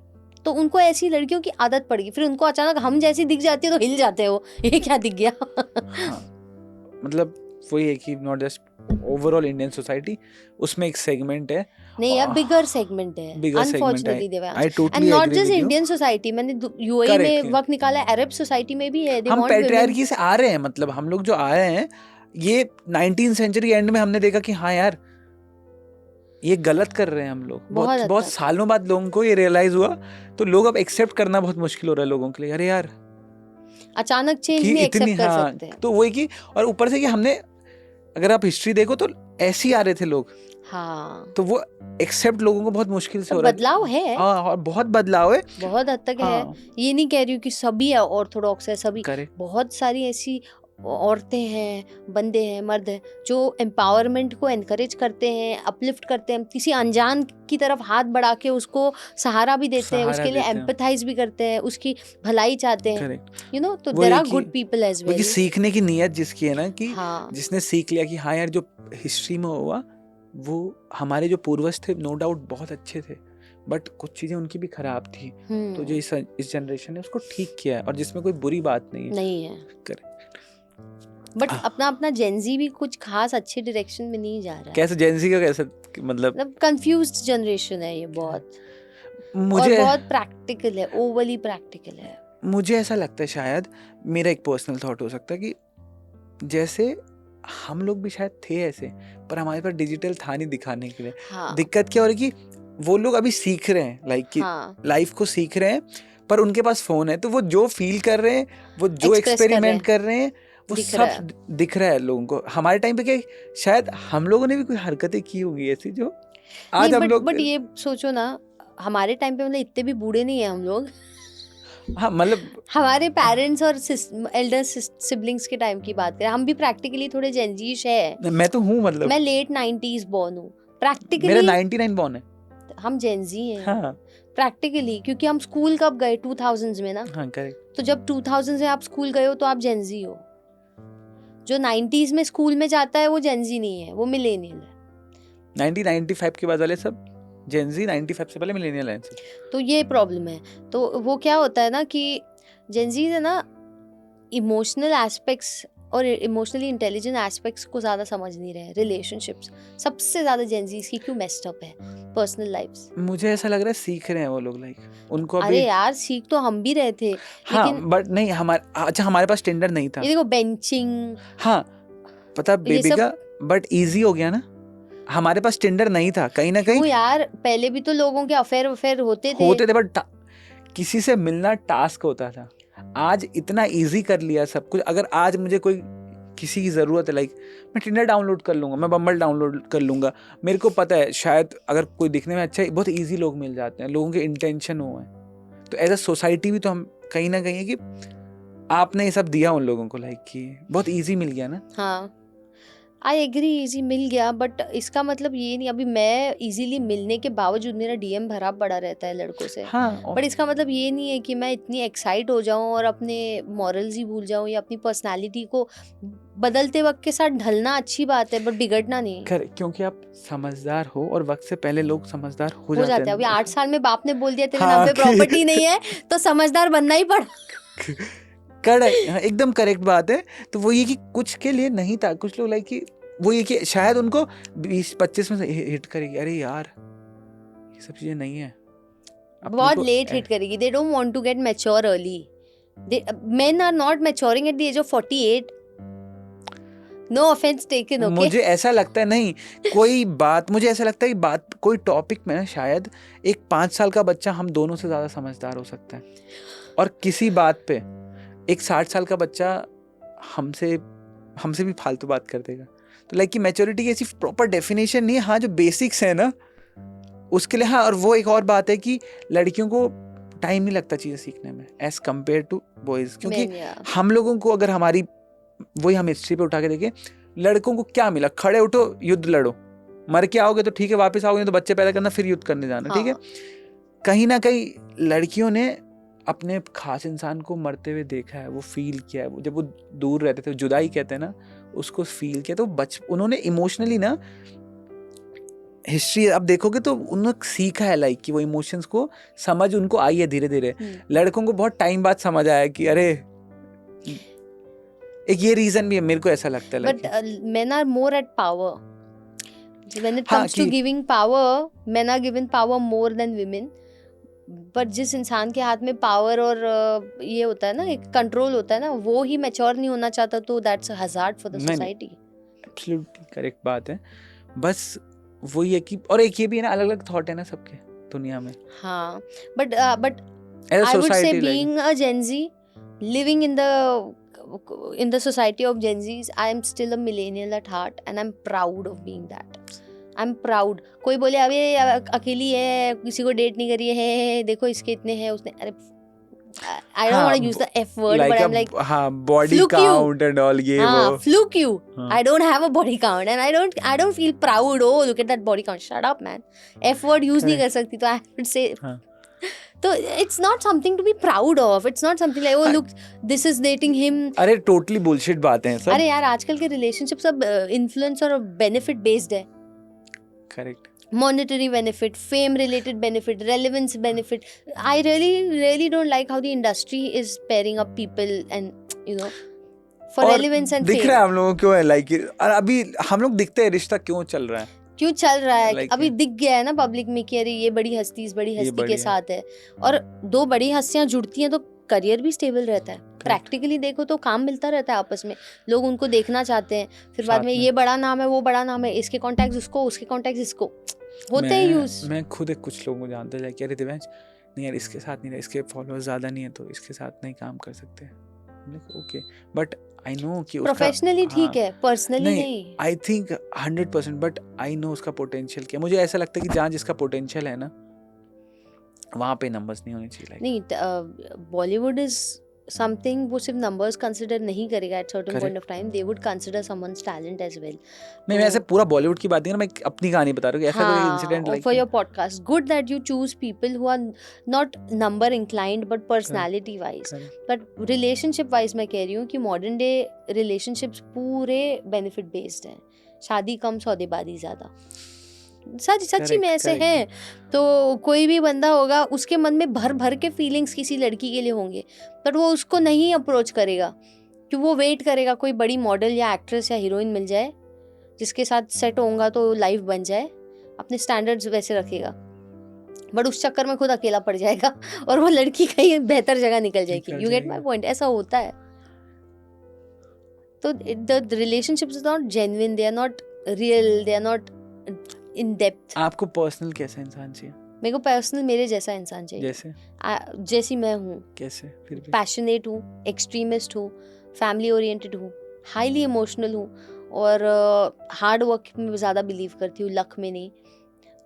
तो उनको ऐसी लड़कियों की आदत पड़ गई। फिर उनको अचानक हम जैसी दिख जाती है तो हिल जाते हो, ये क्या दिख गया। हाँ, मतलब वही है कि not just overall Indian society, उसमें एक सेगमेंट है। नहीं यार, बिगर सेगमेंट है, Bigger segment अनफॉर्चुनेटली है। Devansh. I and totally not agree just with you. Indian society, मैंने यूएई Correct, में वक्त निकाला है, अरब सोसाइटी में भी है। They हम want women- पैट्रियार्की से आ रहे हैं, मतलब हम लोग जो आए हैं, ये 19th सेंचुरी एंड में हमने देखा कि हाँ यार ये गलत कर रहे हैं हम लोग। बहुत हद बहुत तक। सालों बाद लोगों को ये रियलाइज हुआ, तो लोग अब एक्सेप्ट करना बहुत मुश्किल हो रहा है लोगों के लिए। अरे यार अचानक चेंज कि नहीं इतनी, एक्सेप्ट कर हाँ, सकते। तो वही कि, और ऊपर से कि हमने, अगर आप हिस्ट्री देखो तो ऐसे ही आ रहे थे लोग, हाँ, तो वो एक्सेप्ट लोगों को बहुत मुश्किल से तो हो रहा बदलाव है, हाँ, और बहुत बदलाव है। बहुत हद तक है। हाँ, ये नहीं कह रही हूँ कि सभी ऑर्थोडॉक्स है, सभी। करेक्ट। बहुत सारी ऐसी औरतें हैं, बंदे हैं, मर्द हैं, जो एम्पावरमेंट को एनकरेज करते हैं, अपलिफ्ट करते हैं, किसी अनजान की तरफ हाथ बढ़ा के उसको सहारा भी देते हैं, सहारा उसके लिए देते हैं। एम्पथाइज भी करते हैं, उसकी भलाई चाहते हैं, करेक्ट। You know. तो वो देयर ये आर कि- गुड पीपल एज वो कि वेल। सीखने की नीयत जिसकी है ना, कि हाँ, जिसने सीख लिया कि हाँ यार जो हिस्ट्री में हुआ, वो हमारे जो पूर्वज थे नो डाउट बहुत अच्छे थे, बट कुछ चीजें उनकी भी खराब थी, तो जो इस जनरेशन ने उसको ठीक किया है, और जिसमें कोई बुरी बात नहीं है। नहीं है। करेक्ट। बट अपना अपना जेंजी भी कुछ खास अच्छे डायरेक्शन में नहीं जा रहा है। कैसे जेंजी का कैसे, मतलब मतलब कंफ्यूज्ड जनरेशन है ये बहुत, और मुझे बहुत प्रैक्टिकल है, ओवरली प्रैक्टिकल है। मुझे ऐसा लगता है, शायद मेरा एक पर्सनल थॉट हो सकता है कि जैसे हम लोग भी शायद थे ऐसे, पर हमारे पास डिजिटल था नहीं दिखाने के लिए। हाँ, दिक्कत क्या हो रही है कि वो लोग अभी सीख रहे हैं, लाइक कि हाँ, लाइफ को सीख रहे हैं, पर उनके पास फोन है, तो वो जो फील कर रहे हैं, वो जो Express कर रहे हैं। एक्सपेरिमेंट कर रहे हैं, वो दिख रहा सब दिख रहा है लोगों को। हमारे टाइम पे क्या, शायद हम लोगों ने भी कोई हरकतें की होगी ऐसी जो आज हम लोग, बट ये सोचो ना, हमारे टाइम पे मतलब इतने भी बूढ़े नहीं है हम लोग। हाँ मतलब हमारे पेरेंट्स और एल्डर सिबलिंग्स के टाइम की बात करें, हम भी प्रैक्टिकली थोड़े जेंजीश है। मैं तो हूँ, मतलब मैं लेट 90s बॉर्न हूँ, मेरा प्रैक्टिकली 99 बॉर्न है। हम जेंजी हैं हाँ प्रैक्टिकली, क्योंकि हम स्कूल कब गए 2000s में ना, हाँ करेक्ट। तो जब 2000s में आप स्कूल गए हो तो आप जेंजी हो। जो 90s में स्कूल में जाता है वो जेंजी नहीं है, वो मिलेनियल है। 1995 के बाद वाले सब जेंजी, 95 से पहले मिलेनियल हैं सब। तो ये प्रॉब्लम है। तो वो क्या होता है ना कि जेंजी है ना, इमोशनल एस्पेक्ट्स और इमोशनली इंटेलिजेंट एस्पेक्ट्स को ज़्यादा समझ नहीं रहे। रिलेशनशिप्स सबसे ज़्यादा जेंजीज की क्यों मेस्ड अप है, पर्सनल लाइफ्स। मुझे ऐसा लग रहा है सीख रहे हैं वो लोग, लाइक उनको अभी। अरे यार, सीख तो हम भी रहे थे, हाँ, लेकिन बट नहीं हमारे पास टेंडर नहीं था। ये देखो बेंचिंग, हाँ पता बेबी सब- का, बट इजी हो गया ना, हमारे पास टेंडर नहीं था कहीं ना क्यों कहीं। यार, पहले भी तो लोगों के अफेयर होते थे। बट किसी से मिलना टास्क होता था। आज इतना इजी कर लिया सब कुछ। अगर आज मुझे कोई किसी की ज़रूरत है, लाइक मैं टिंडर डाउनलोड कर लूँगा, मैं बम्बल डाउनलोड कर लूँगा। मेरे को पता है शायद अगर कोई दिखने में अच्छा है, बहुत इजी लोग मिल जाते हैं, लोगों के इंटेंशन हो है। तो एज अ सोसाइटी भी तो हम कहीं ना कहीं है कि आपने ये सब दिया उन लोगों को, लाइक कि बहुत इजी मिल गया ना। हाँ, आई एग्री, इजी मिल गया, बट इसका मतलब ये नहीं, अभी मैं इजीली मिलने के बावजूद मेरा डीएम भरा पड़ा रहता है लड़कों से, हाँ बट इसका मतलब ये नहीं है कि मैं इतनी एक्साइट हो जाऊं और अपने मॉरल्स ही भूल जाऊं या अपनी पर्सनालिटी को बदलते वक्त के साथ ढलना अच्छी बात है, बट बिगड़ना नहीं क्योंकि आप समझदार हो और वक्त से पहले लोग समझदार हो हो जाते जाता है। अभी 8 साल में बाप ने बोल दिया तेरे हाँ, नाम पे कि- प्रॉपर्टी नहीं है तो समझदार बनना ही पड़ा। करेक्ट, हाँ, एकदम करेक्ट बात है। तो वो ये कि कुछ के लिए नहीं था, कुछ लोग लाइक कि वो ये कि शायद उनको 20-25 में से हिट करेगी, अरे यार ये सब चीजें नहीं है अपने बहुत को- लेट हिट करेगी। They don't want to get mature early. Men are not maturing at the age of 48। No offence taken, okay. मुझे ऐसा लगता है नहीं, कोई बात, मुझे ऐसा लगता है कि बात कोई टॉपिक में ना शायद एक 5 साल का बच्चा हम दोनों से ज्यादा समझदार हो सकता है, और किसी बात पे एक 60 साल का बच्चा हमसे भी फालतू बात कर देगा। तो लाइक कि मैच्योरिटी की ऐसी प्रॉपर डेफिनेशन नहीं है। हाँ, जो बेसिक्स है ना उसके लिए, हाँ। और वो एक और बात है कि लड़कियों को टाइम नहीं लगता चीज़ें सीखने में एज कम्पेयर टू बॉयज, क्योंकि हम लोगों को अगर हमारी वही हम हिस्ट्री पे उठा के देखें, लड़कों को क्या मिला? खड़े उठो, युद्ध लड़ो, मर के आओगे तो ठीक है, वापस आओगे तो बच्चे पैदा करना, फिर युद्ध करने जाना, ठीक है। कहीं ना कहीं लड़कियों ने अपने खास इंसान को मरते हुए देखा है, वो फील किया है, वो जब वो दूर रहते थे, जुदाई कहते हैं ना, उसको फील किया। तो उन्होंने इमोशनली ना हिस्ट्री अब देखोगे तो उन्होंने सीखा है, लाइक कि वो इमोशंस को समझ उनको आई है धीरे धीरे। लड़कों को बहुत टाइम बाद समझ आया कि अरे, एक ये रीजन भी है, मेरे को ऐसा लगता है। But men are more at power. When it हाँ, comes to giving power, men are given power more than women. But जिस इंसान के हाथ में पावर और ये होता है ना, एक कंट्रोल होता है ना, वो ही मैच्योर नहीं होना चाहता, तो that's a hazard for the society. Absolutely correct बात है। बस वो ये कि, और एक ये भी है ना, अलग अलग थॉट है ना सबके दुनिया में। हाँ, but As a I would say society, like- being a Gen Z, living in the society of Gen Zs, I am still a millennial at heart and I'm proud of being that. I'm proud. कोई बोले अबे अकेली है, किसी को डेट नहीं करी है, देखो इसके इतने हैं, उसने, अरे I don't want to use the F word, but I'm like, हाँ, body fluke you. count and all ये हाँ, वो। fluke you. हाँ। I don't have a body count and I don't feel proud. Oh, look at that body count. Shut up, man. F word use नहीं कर सकती, तो I would say. हाँ। तो it's not something to be proud of. It's not something like, oh look, this is dating him. अरे टोटली बुलशिट बातें हैं सब। अरे यार, आजकल के रिलेशनशिप सब इन्फ्लुएंस और बेनिफिट बेस्ड है। Correct. Monetary benefit, fame related benefit, relevance benefit. I really don't like how the industry is pairing up people and, you know, for और relevance and दिख fame. रहा है हम लोगों को क्यों है, लाइक अभी हम लोग दिखते हैं, रिश्ता क्यों चल रहा है, क्यों चल रहा है? Like- अभी दिख गया है ना पब्लिक में कि अरे ये बड़ी हस्ती इस बड़ी हस्ती बड़ी के है। साथ है, और दो बड़ी हस्तियां जुड़ती हैं तो करियर भी स्टेबल रहता है। प्रैक्टिकली देखो तो काम मिलता रहता है आपस में, लोग उनको देखना चाहते हैं, फिर बाद साथ में में। ये बड़ा नाम है, वो बड़ा नाम है, इसके कॉन्टैक्ट्स उसको, उसके कॉन्टैक्ट्स इसको, होते हैं यूज। मैं खुद एक कुछ लोगों को जानता है कि अरे दिव्यांश, नहीं यार इसके साथ नहीं रहा, इसके फॉलोअर्स ज़्यादा नहीं है तो इसके साथ नहीं काम कर सकते। ओके, बट आई नो कि उसका प्रोफेशनली ठीक है, पर्सनली नहीं। I think 100%, but I know उसका पोटेंशियल क्या है। मुझे ऐसा लगता है कि जहाँ जिसका पोटेंशियल है ना, वहाँ पे नंबर्स नहीं होने चाहिए। नहीं, बॉलीवुड इज समथिंग वो सिर्फ नंबर्स कंसिडर नहीं करेगा at certain point of time, they would consider someone's talent as well. नहीं, मैं ऐसे पूरा बॉलीवुड की बात नहीं कर रहा, मैं अपनी कहानी बता रहा हूँ कि ऐसा कोई incident like for your podcast, good that you choose people who are not number inclined but personality wise. But relationship wise मैं कह रही हूँ कि modern day relationships पूरे benefit based हैं, शादी कम सौदेबाजी ज़्यादा। सच्ची में ऐसे हैं। तो कोई भी बंदा होगा, उसके मन में भर भर के फीलिंग्स किसी लड़की के लिए होंगे, पर वो उसको नहीं अप्रोच करेगा, कि वो वेट करेगा कोई बड़ी मॉडल या एक्ट्रेस या हीरोइन मिल जाए जिसके साथ सेट होगा तो लाइफ बन जाए, अपने स्टैंडर्ड्स वैसे रखेगा, बट उस चक्कर में खुद अकेला पड़ जाएगा और वो लड़की कहीं बेहतर जगह निकल जाएगी। You get my point? ऐसा होता है। तो the relationships are not genuine, they are not real, they are not in depth. आपको पर्सनल कैसा इंसान चाहिए? मेरे को पर्सनल मेरे जैसा इंसान चाहिए, जैसी मैं हूँ। कैसे? फिर भी पैशनेट हूँ, एक्सट्रीमिस्ट हूँ, फैमिली ओरिएंटेड हूँ, हाईली इमोशनल हूँ, और हार्ड वर्क में ज़्यादा बिलीव करती हूँ, लक में नहीं।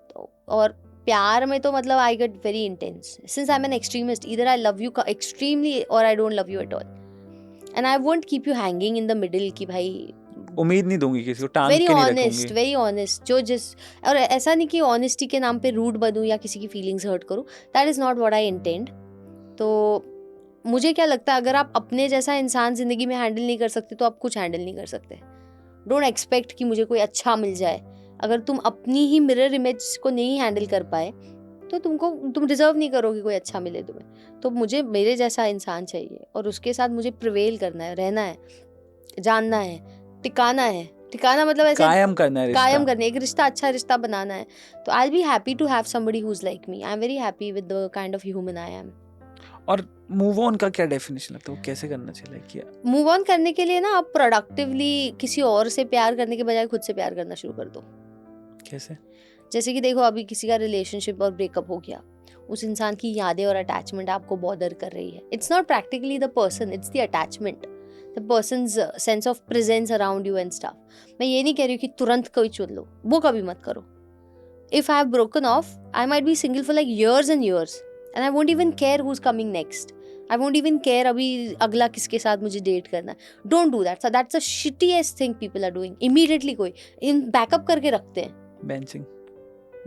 तो और प्यार में तो मतलब I get very intense since I am an extremist, either I love you extremely और I don't love you at all, and I won't keep you hanging in the middle कि भाई उम्मीद नहीं दूंगी किसी को, टांग वेरी के नहीं ऑनेस्ट, रखूंगी। वेरी ऑनेस्ट, जो जिस, और ऐसा नहीं कि ऑनेस्टी के नाम पे रूड बनूं या किसी की फीलिंग्स हर्ट करूं, that is not what I intend. तो मुझे क्या लगता है, अगर आप अपने जैसा इंसान जिंदगी में हैंडल नहीं कर सकते तो आप कुछ हैंडल नहीं कर सकते। डोंट एक्सपेक्ट कि मुझे कोई अच्छा मिल जाए। अगर तुम अपनी ही मिरर इमेज को नहीं हैंडल कर पाए तो तुम डिजर्व नहीं करोगे कोई अच्छा मिले तुम्हें। तो मुझे मेरे जैसा इंसान चाहिए और उसके साथ मुझे प्रिवेल करना है, रहना है, जानना है, टिकाना है। टिकाना मतलब ऐसे कायम करना है रिश्ता। कायम करने, एक रिश्ता, अच्छा रिश्ता बनाना है। तो I will be happy to have somebody who is like me. I am very happy with the kind of human I am. और मूव ऑन का क्या डेफिनेशन लगता है, वो कैसे करना चाहिए? क्या मूव ऑन करने के लिए ना आप प्रोडक्टिवली किसी और से प्यार करने के बजाय खुद से प्यार करना शुरू कर दो। कैसे? जैसे कि देखो, अभी किसी का रिलेशनशिप और ब्रेकअप हो गया, उस इंसान की यादें और अटैचमेंट आपको बॉदर कर रही है। It's not practically the person, it's the attachment, the person's sense of presence around you and stuff. मैं ये नहीं कह रही हूँ कि तुरंत कोई चुन लो, वो कभी मत करो। If I have broken of, I might be single for like years and years and I won't even care who's coming next. I won't even care अभी अगला किसके साथ मुझे डेट करना है। Don't do that. So that's the shittiest thing people are doing. Immediately कोई इन बैकअप करके रखते हैं। बेंचिंग,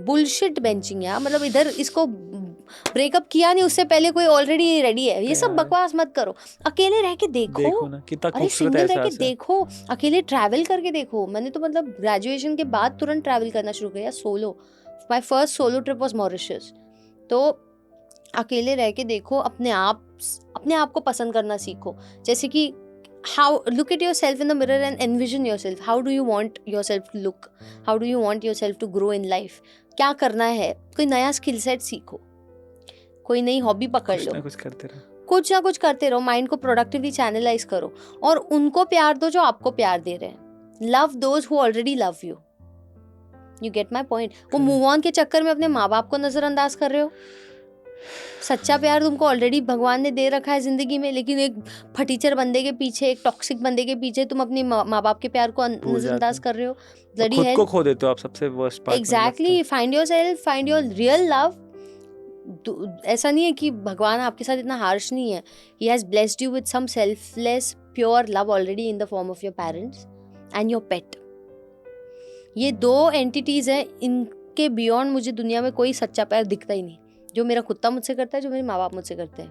बुलशिट बेंचिंग यार, मतलब इधर इसको ब्रेकअप किया नहीं, उससे पहले कोई ऑलरेडी रेडी है। ये सब बकवास मत करो। अकेले रह के देखो ना कितना अरे खूबसूरत सिंगल रह के एहसास है। देखो, अकेले ट्रैवल करके देखो। मैंने तो मतलब ग्रेजुएशन के बाद तुरंत ट्रैवल करना शुरू किया solo. My first solo trip was Mauritius. तो अकेले रह के देखो, अपने आप को पसंद करना सीखो। जैसे कि how look at yourself in the mirror and envision yourself. How do you want yourself to look, how do you want yourself to grow in life. क्या करना है, कोई नया स्किल सेट सीखो, कोई नई हॉबी पकड़ कुछ लो, ना कुछ करते रहो, कुछ ना कुछ करते रहो। माइंड को प्रोडक्टिवली चैनलाइज करो और उनको प्यार दो जो आपको प्यार दे रहे हैं। Love those who already love you. You get my point. वो मूव ऑन के चक्कर में अपने माँ बाप को नजरअंदाज कर रहे हो। सच्चा प्यार तुमको ऑलरेडी भगवान ने दे रखा है जिंदगी में, लेकिन एक फटीचर बंदे के पीछे, एक टॉक्सिक बंदे के पीछे तुम अपने माँ बाप के प्यार को नजरअंदाज कर रहे हो। और खुद को खो देते हो आप, सबसे worst part. Exactly. Find yourself, find your real love. ऐसा नहीं है कि भगवान आपके साथ इतना हार्श नहीं है। He has blessed you with some selfless pure love already in the form of your parents and your pet. ये दो एंटिटीज हैं, इनके बियॉन्ड मुझे दुनिया में कोई सच्चा प्यार दिखता ही नहीं। जो मेरा कुत्ता मुझसे करता है, जो मेरे माँ बाप मुझसे करते हैं।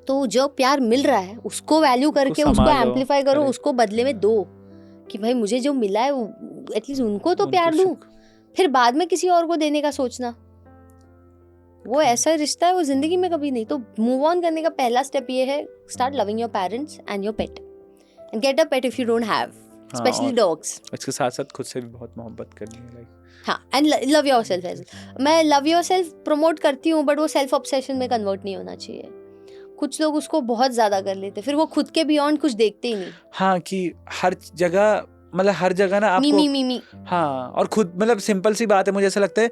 तो जो प्यार मिल रहा है उसको वैल्यू करके उसको एम्पलीफाई करो, उसको बदले में दो कि भाई मुझे जो मिला है एटलीस्ट उनको तो प्यार दूं। फिर बाद में किसी और को देने का सोचना, वो ऐसा रिश्ता है वो जिंदगी में कभी नहीं। तो मूव ऑन करने का पहला स्टेप ये है, start loving your parents and your pet and get a pet if you don't have, specially dogs. इसके साथ साथ खुद से भी बहुत मोहब्बत करनी है, लाइक हाँ, एंड लव योरसेल्फ एज। मैं लव योरसेल्फ प्रमोट करती हूँ, बट वो सेल्फ ऑब्सेशन में कन्वर्ट नहीं होना चाहिए। कुछ लोग उसको बहुत ज्यादा कर लेते, फिर वो खुद के बियॉन्ड कुछ देखते ही नहीं। हाँ, कि हर जगह, मतलब हर जगह ना आपको मी। हाँ, और खुद, मतलब सिंपल सी बात है, मुझे ऐसा लगता है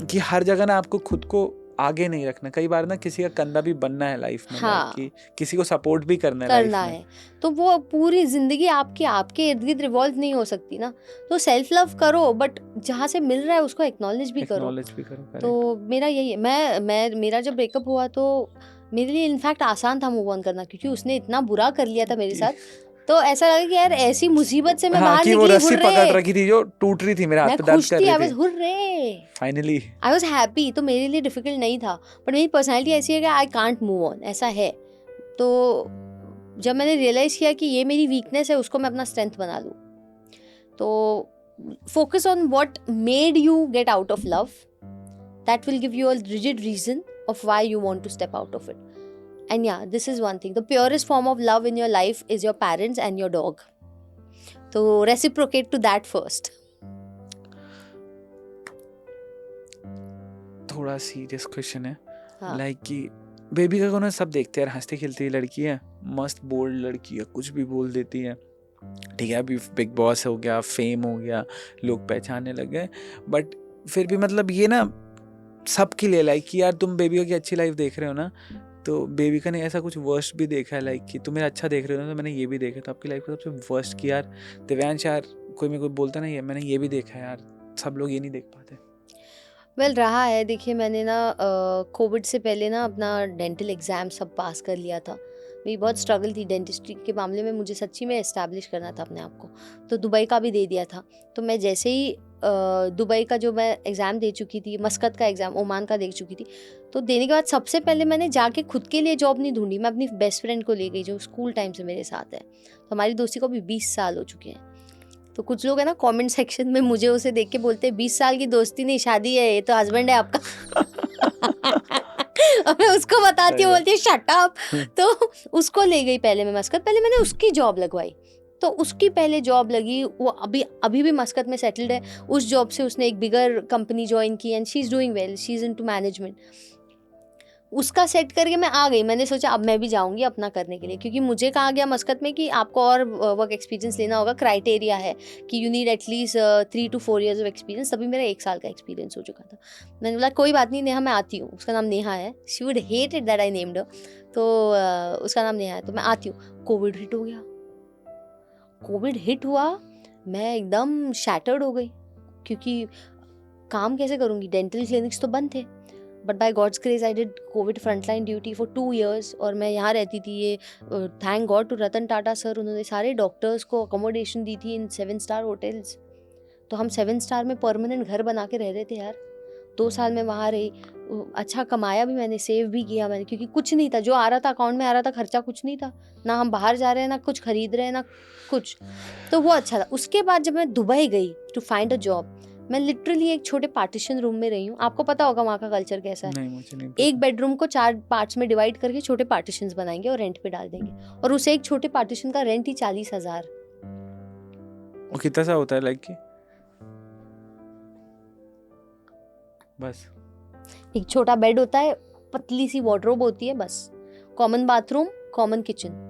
कि हर जगह ना आपको खुद को आगे नहीं रखना। कई बार ना किसी का कंधा भी बनना है लाइफ में, हाँ, कि किसी को सपोर्ट भी करना है। तो वो पूरी जिंदगी आपके इर्द गिर्द रिवॉल्व नहीं हो सकती ना। तो सेल्फ लव करो, बट जहाँ से मिल रहा है उसको एक्नॉलेज भी करो। तो मेरा यही है। मेरा जब ब्रेकअप हुआ तो मेरे लिए इनफैक्ट आसान था मूव ऑन करना, क्योंकि उसने इतना बुरा कर लिया था मेरे साथ। तो ऐसा लगा कि यार ऐसी मुसीबत से मैं बाहर निकली, वो रस्सी पकड़ रखी थी जो टूट रही थी, मेरे हाथ पे दर्द कर रही थी। I was hurray, finally I was happy. तो मेरे लिए डिफिकल्ट नहीं था, बट मेरी पर्सनालिटी ऐसी है कि आई कांट मूव ऑन, ऐसा है। तो जब मैंने रियलाइज किया कि ये मेरी वीकनेस है, उसको मैं अपना स्ट्रेंथ बना लूँ, तो focus on what made you get out of love, that will give you a rigid reason of why you want to step out of it. And yeah, this is one thing. The purest form of love in your life is your parents and your dog. So reciprocate to that first. थोड़ा सीरियस क्वेश्चन है, हाँ. लाइक कि बेबी का कौन सब देखते हैं यार, हंसती खेलती लड़की है, मस्त बोल्ड लड़की है, कुछ भी बोल देती है, ठीक है। अभी बिग बॉस हो गया, फेम हो गया, लोग पहचानने लग गए, बट फिर भी मतलब ये ना सबके लिए, लाइक कि यार तुम बेबी की अच्छी लाइफ देख रहे हो ना, तो बेबी का नहीं ऐसा कुछ वर्स्ट भी देखा है, लाइक कि तुम मेरा अच्छा देख रहे हो ना, तो मैंने ये भी देखा। तो आपकी लाइफ का सबसे वर्स्ट कि यार दिव्यांश, यार कोई मेरे को बोलता ना ये मैंने ये भी देखा है यार, सब लोग ये नहीं देख पाते। वेल रहा है। देखिए, मैंने ना कोविड से पहले ना अपना डेंटल एग्ज़ाम सब पास कर लिया था, मेरी बहुत स्ट्रगल थी डेंटिस्ट्री के मामले में, मुझे सच्ची में एस्टैब्लिश करना था अपने आप को। तो दुबई का भी दे दिया था। तो मैं जैसे ही दुबई का जो मैं एग्ज़ाम दे चुकी थी, मस्कत का एग्ज़ाम, ओमान का दे चुकी थी, तो देने के बाद सबसे पहले मैंने जाके खुद के लिए जॉब नहीं ढूंढी, मैं अपनी बेस्ट फ्रेंड को ले गई जो स्कूल टाइम से मेरे साथ है। तो हमारी दोस्ती को भी 20 साल हो चुके हैं। तो कुछ लोग है ना कमेंट सेक्शन में मुझे उसे देख के बोलते हैं 20 साल की दोस्ती नहीं, शादी है, ये तो हस्बैंड है आपका। और मैं उसको बताती हूँ, बोलती है शट अप। तो उसको ले गई पहले मैं मस्कत, पहले मैंने उसकी जॉब लगवाई। तो उसकी पहले जॉब लगी, वो अभी भी मस्कत में सेटल्ड है। उस जॉब से उसने एक बिगर कंपनी ज्वाइन की and she is doing well, she is into management. उसका सेट करके मैं आ गई। मैंने सोचा अब मैं भी जाऊंगी अपना करने के लिए, क्योंकि मुझे कहा गया मस्कत में कि आपको और वर्क एक्सपीरियंस लेना होगा, क्राइटेरिया है कि you need at least 3 to 4 years of experience. तभी मेरा 1 साल का एक्सपीरियंस हो चुका था। मैंने बोला कोई बात नहीं नेहा, मैं आती हूँ। उसका नाम नेहा है, she would hate it that I named her. तो उसका नाम नेहा है, तो मैं आती हूँ। कोविड हिट हो गया। कोविड हिट हुआ, मैं एकदम शैटर्ड हो गई, क्योंकि काम कैसे करूँगी, डेंटल क्लिनिक्स तो बंद थे। But by God's grace I did covid frontline duty for 2 years। और मैं यहाँ रहती थी, ये thank God to Ratan Tata sir, उन्होंने सारे डॉक्टर्स को अकोमोडेशन दी थी इन 7-star होटल्स। तो हम 7 star में परमानेंट घर बना के रह रहे थे यार। 2 साल में वहाँ रही, अच्छा कमाया भी मैंने, सेव भी किया मैंने, क्योंकि कुछ नहीं था, जो आ रहा था अकाउंट में आ रहा था, खर्चा कुछ नहीं था, ना हम बाहर जा रहे हैं, ना कुछ खरीद रहे हैं, ना कुछ। तो वो अच्छा था। उसके बाद जब मैं दुबई गई टू फाइंड अ जॉब, मैं लिटरली एक छोटे पार्टीशन रूम में रही हूँ। आपको पता होगा वहाँ का कल्चर कैसा है। नहीं, मुझे नहीं पता। एक बेडरूम को 4 पार्ट्स में डिवाइड करके छोटे पार्टीशंस बनाएंगे और रेंट पे डाल देंगे, और उस एक छोटे पार्टीशन का रेंट ही 40,000। वो कितना सा होता है लाइक कि बस एक छोटा बेड होता है, पतली सी वार्डरोब होती है, बस कॉमन बाथरूम, कॉमन किचन।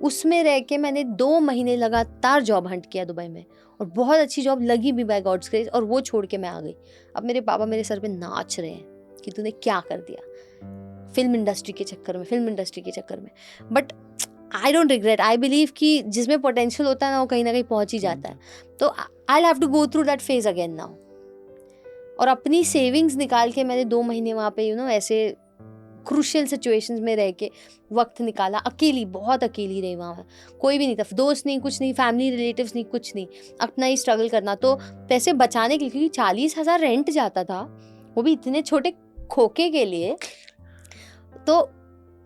उसमें रह के मैंने 2 महीने लगातार जॉब हंट किया दुबई में, और बहुत अच्छी जॉब लगी भी बाय गॉड्स ग्रेस, और वो छोड़ के मैं आ गई। अब मेरे पापा मेरे सर पे नाच रहे हैं कि तूने क्या कर दिया फिल्म इंडस्ट्री के चक्कर में। But I don't regret, I believe कि जिसमें पोटेंशियल होता है ना, वो कहीं ना कहीं पहुंच ही जाता है। तो I have to go through that phase again now. और अपनी सेविंग्स निकाल के मैंने 2 महीने वहाँ पे ऐसे क्रूशियल सिचुएशंस में रह के वक्त निकाला। अकेली, बहुत अकेली रही वहाँ, कोई भी नहीं था, दोस्त नहीं, कुछ नहीं, फैमिली रिलेटिव्स नहीं, कुछ नहीं, अपना ही स्ट्रगल करना। तो पैसे बचाने के लिए, क्योंकि 40,000 रेंट जाता था, वो भी इतने छोटे खोखे के लिए। तो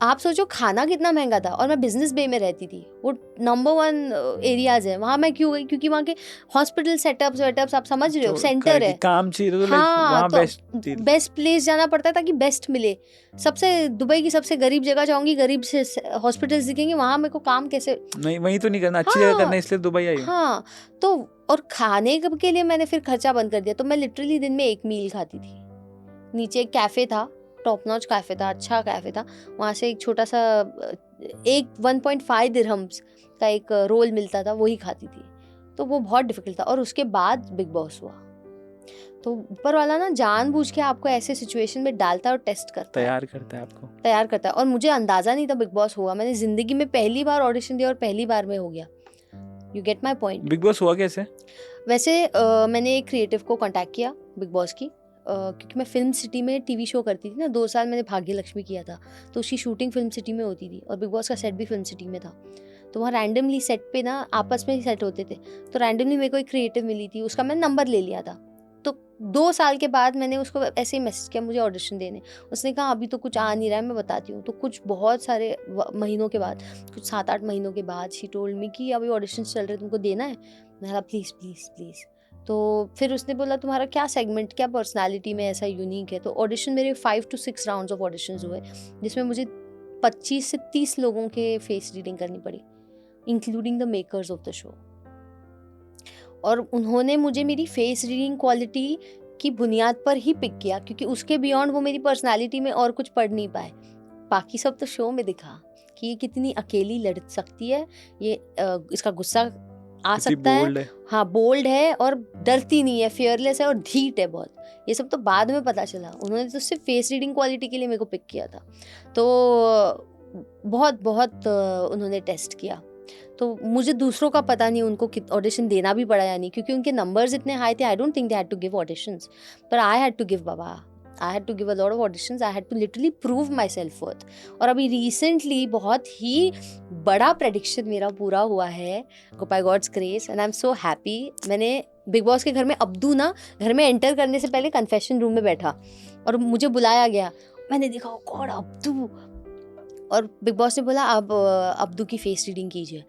आप सोचो खाना कितना महंगा था, और मैं बिजनेस बे में रहती थी, वो नंबर 1 एरियाज है। वहाँ मैं क्यों गई, क्योंकि वहाँ के हॉस्पिटल सेटअप्स आप समझ रहे हो, सेंटर है, काम चाहिए तो हाँ, वहाँ तो बेस्ट प्लेस जाना पड़ता है ताकि बेस्ट मिले। दुबई की सबसे गरीब जगह जाऊंगी, गरीब से हॉस्पिटल्स दिखेंगे, वहाँ मेरे को काम कैसे, नहीं, वहीं तो नहीं करना, अच्छी जगह करना, इसलिए दुबई आई हूँ। हाँ। तो और खाने के लिए मैंने फिर खर्चा बंद कर दिया। तो मैं लिटरली दिन में 1 मील खाती थी। नीचे एक कैफ़े था, टॉप नॉच कैफ़े था, अच्छा कैफ़े था, वहाँ से एक छोटा सा 1.5 दिरहम्स का एक रोल मिलता था, वही खाती थी। तो वो बहुत डिफिकल्ट था। और उसके बाद बिग बॉस हुआ। तो ऊपर वाला ना जानबूझ के आपको ऐसे सिचुएशन में डालता है और टेस्ट करता है, तैयार करता है। और मुझे अंदाज़ा नहीं था बिग बॉस होगा। मैंने ज़िंदगी में पहली बार ऑडिशन दिया और पहली बार में हो गया। You get my point. Big boss हुआ कैसे? वैसे मैंने एक क्रिएटिव को कॉन्टैक्ट किया बिग बॉस की, क्योंकि मैं फिल्म सिटी में टीवी शो करती थी ना, 2 साल मैंने भाग्य लक्ष्मी किया था, तो उसकी शूटिंग फिल्म सिटी में होती थी, और बिग बॉस का सेट भी फिल्म सिटी में था। तो वहाँ रैंडमली सेट पे ना आपस में ही सेट होते थे, तो रैंडमली मेरे को एक क्रिएटिव मिली थी, उसका मैं नंबर ले लिया था। तो 2 साल के बाद मैंने उसको ऐसे ही मैसेज किया मुझे ऑडिशन देने। उसने कहा अभी तो कुछ आ नहीं रहा है, मैं बताती हूँ। तो कुछ बहुत सारे महीनों के बाद, कुछ 7-8 महीनों के बाद शी टोल्ड मी कि अभी ऑडिशन चल रहे, तुमको देना है। मैंने कहा प्लीज़ प्लीज़ प्लीज़। तो फिर उसने बोला तुम्हारा क्या सेगमेंट, क्या पर्सनालिटी में ऐसा यूनिक है। तो ऑडिशन मेरे 5 to 6 राउंड्स ऑफ ऑडिशंस हुए, जिसमें मुझे 25 से 30 लोगों के फेस रीडिंग करनी पड़ी, including the makers of the show. और उन्होंने मुझे मेरी फेस रीडिंग क्वालिटी की बुनियाद पर ही पिक किया, क्योंकि उसके बियॉन्ड वो मेरी पर्सनालिटी में और कुछ पढ़ नहीं पाए। बाकी सब तो शो में दिखा कि ये कितनी अकेली लड़ सकती है, ये इसका गुस्सा आ सकता है, हाँ बोल्ड है, और डरती नहीं है, फियरलेस है, और धीट है बहुत। ये सब तो बाद में पता चला। उन्होंने तो सिर्फ फेस रीडिंग क्वालिटी के लिए मेरे को पिक किया था। तो बहुत बहुत उन्होंने टेस्ट किया। तो मुझे दूसरों का पता नहीं उनको ऑडिशन देना भी पड़ा या नहीं, क्योंकि उनके नंबर्स इतने हाई थे। I don't think they had to give auditions, पर आई हैड टू गिव बाबा। I had to give a lot of auditions, I had to literally prove my self worth. और अभी रिसेंटली बहुत ही बड़ा प्रेडिक्शन मेरा पूरा हुआ है by God's grace, and I am so happy. मैंने बिग बॉस के घर में, अब्दू ना घर में एंटर करने से पहले कन्फेशन रूम में बैठा और मुझे बुलाया गया, मैंने देखा गॉड अब्दू, और बिग बॉस ने बोला अब अब्दू की फेस रीडिंग कीजिए।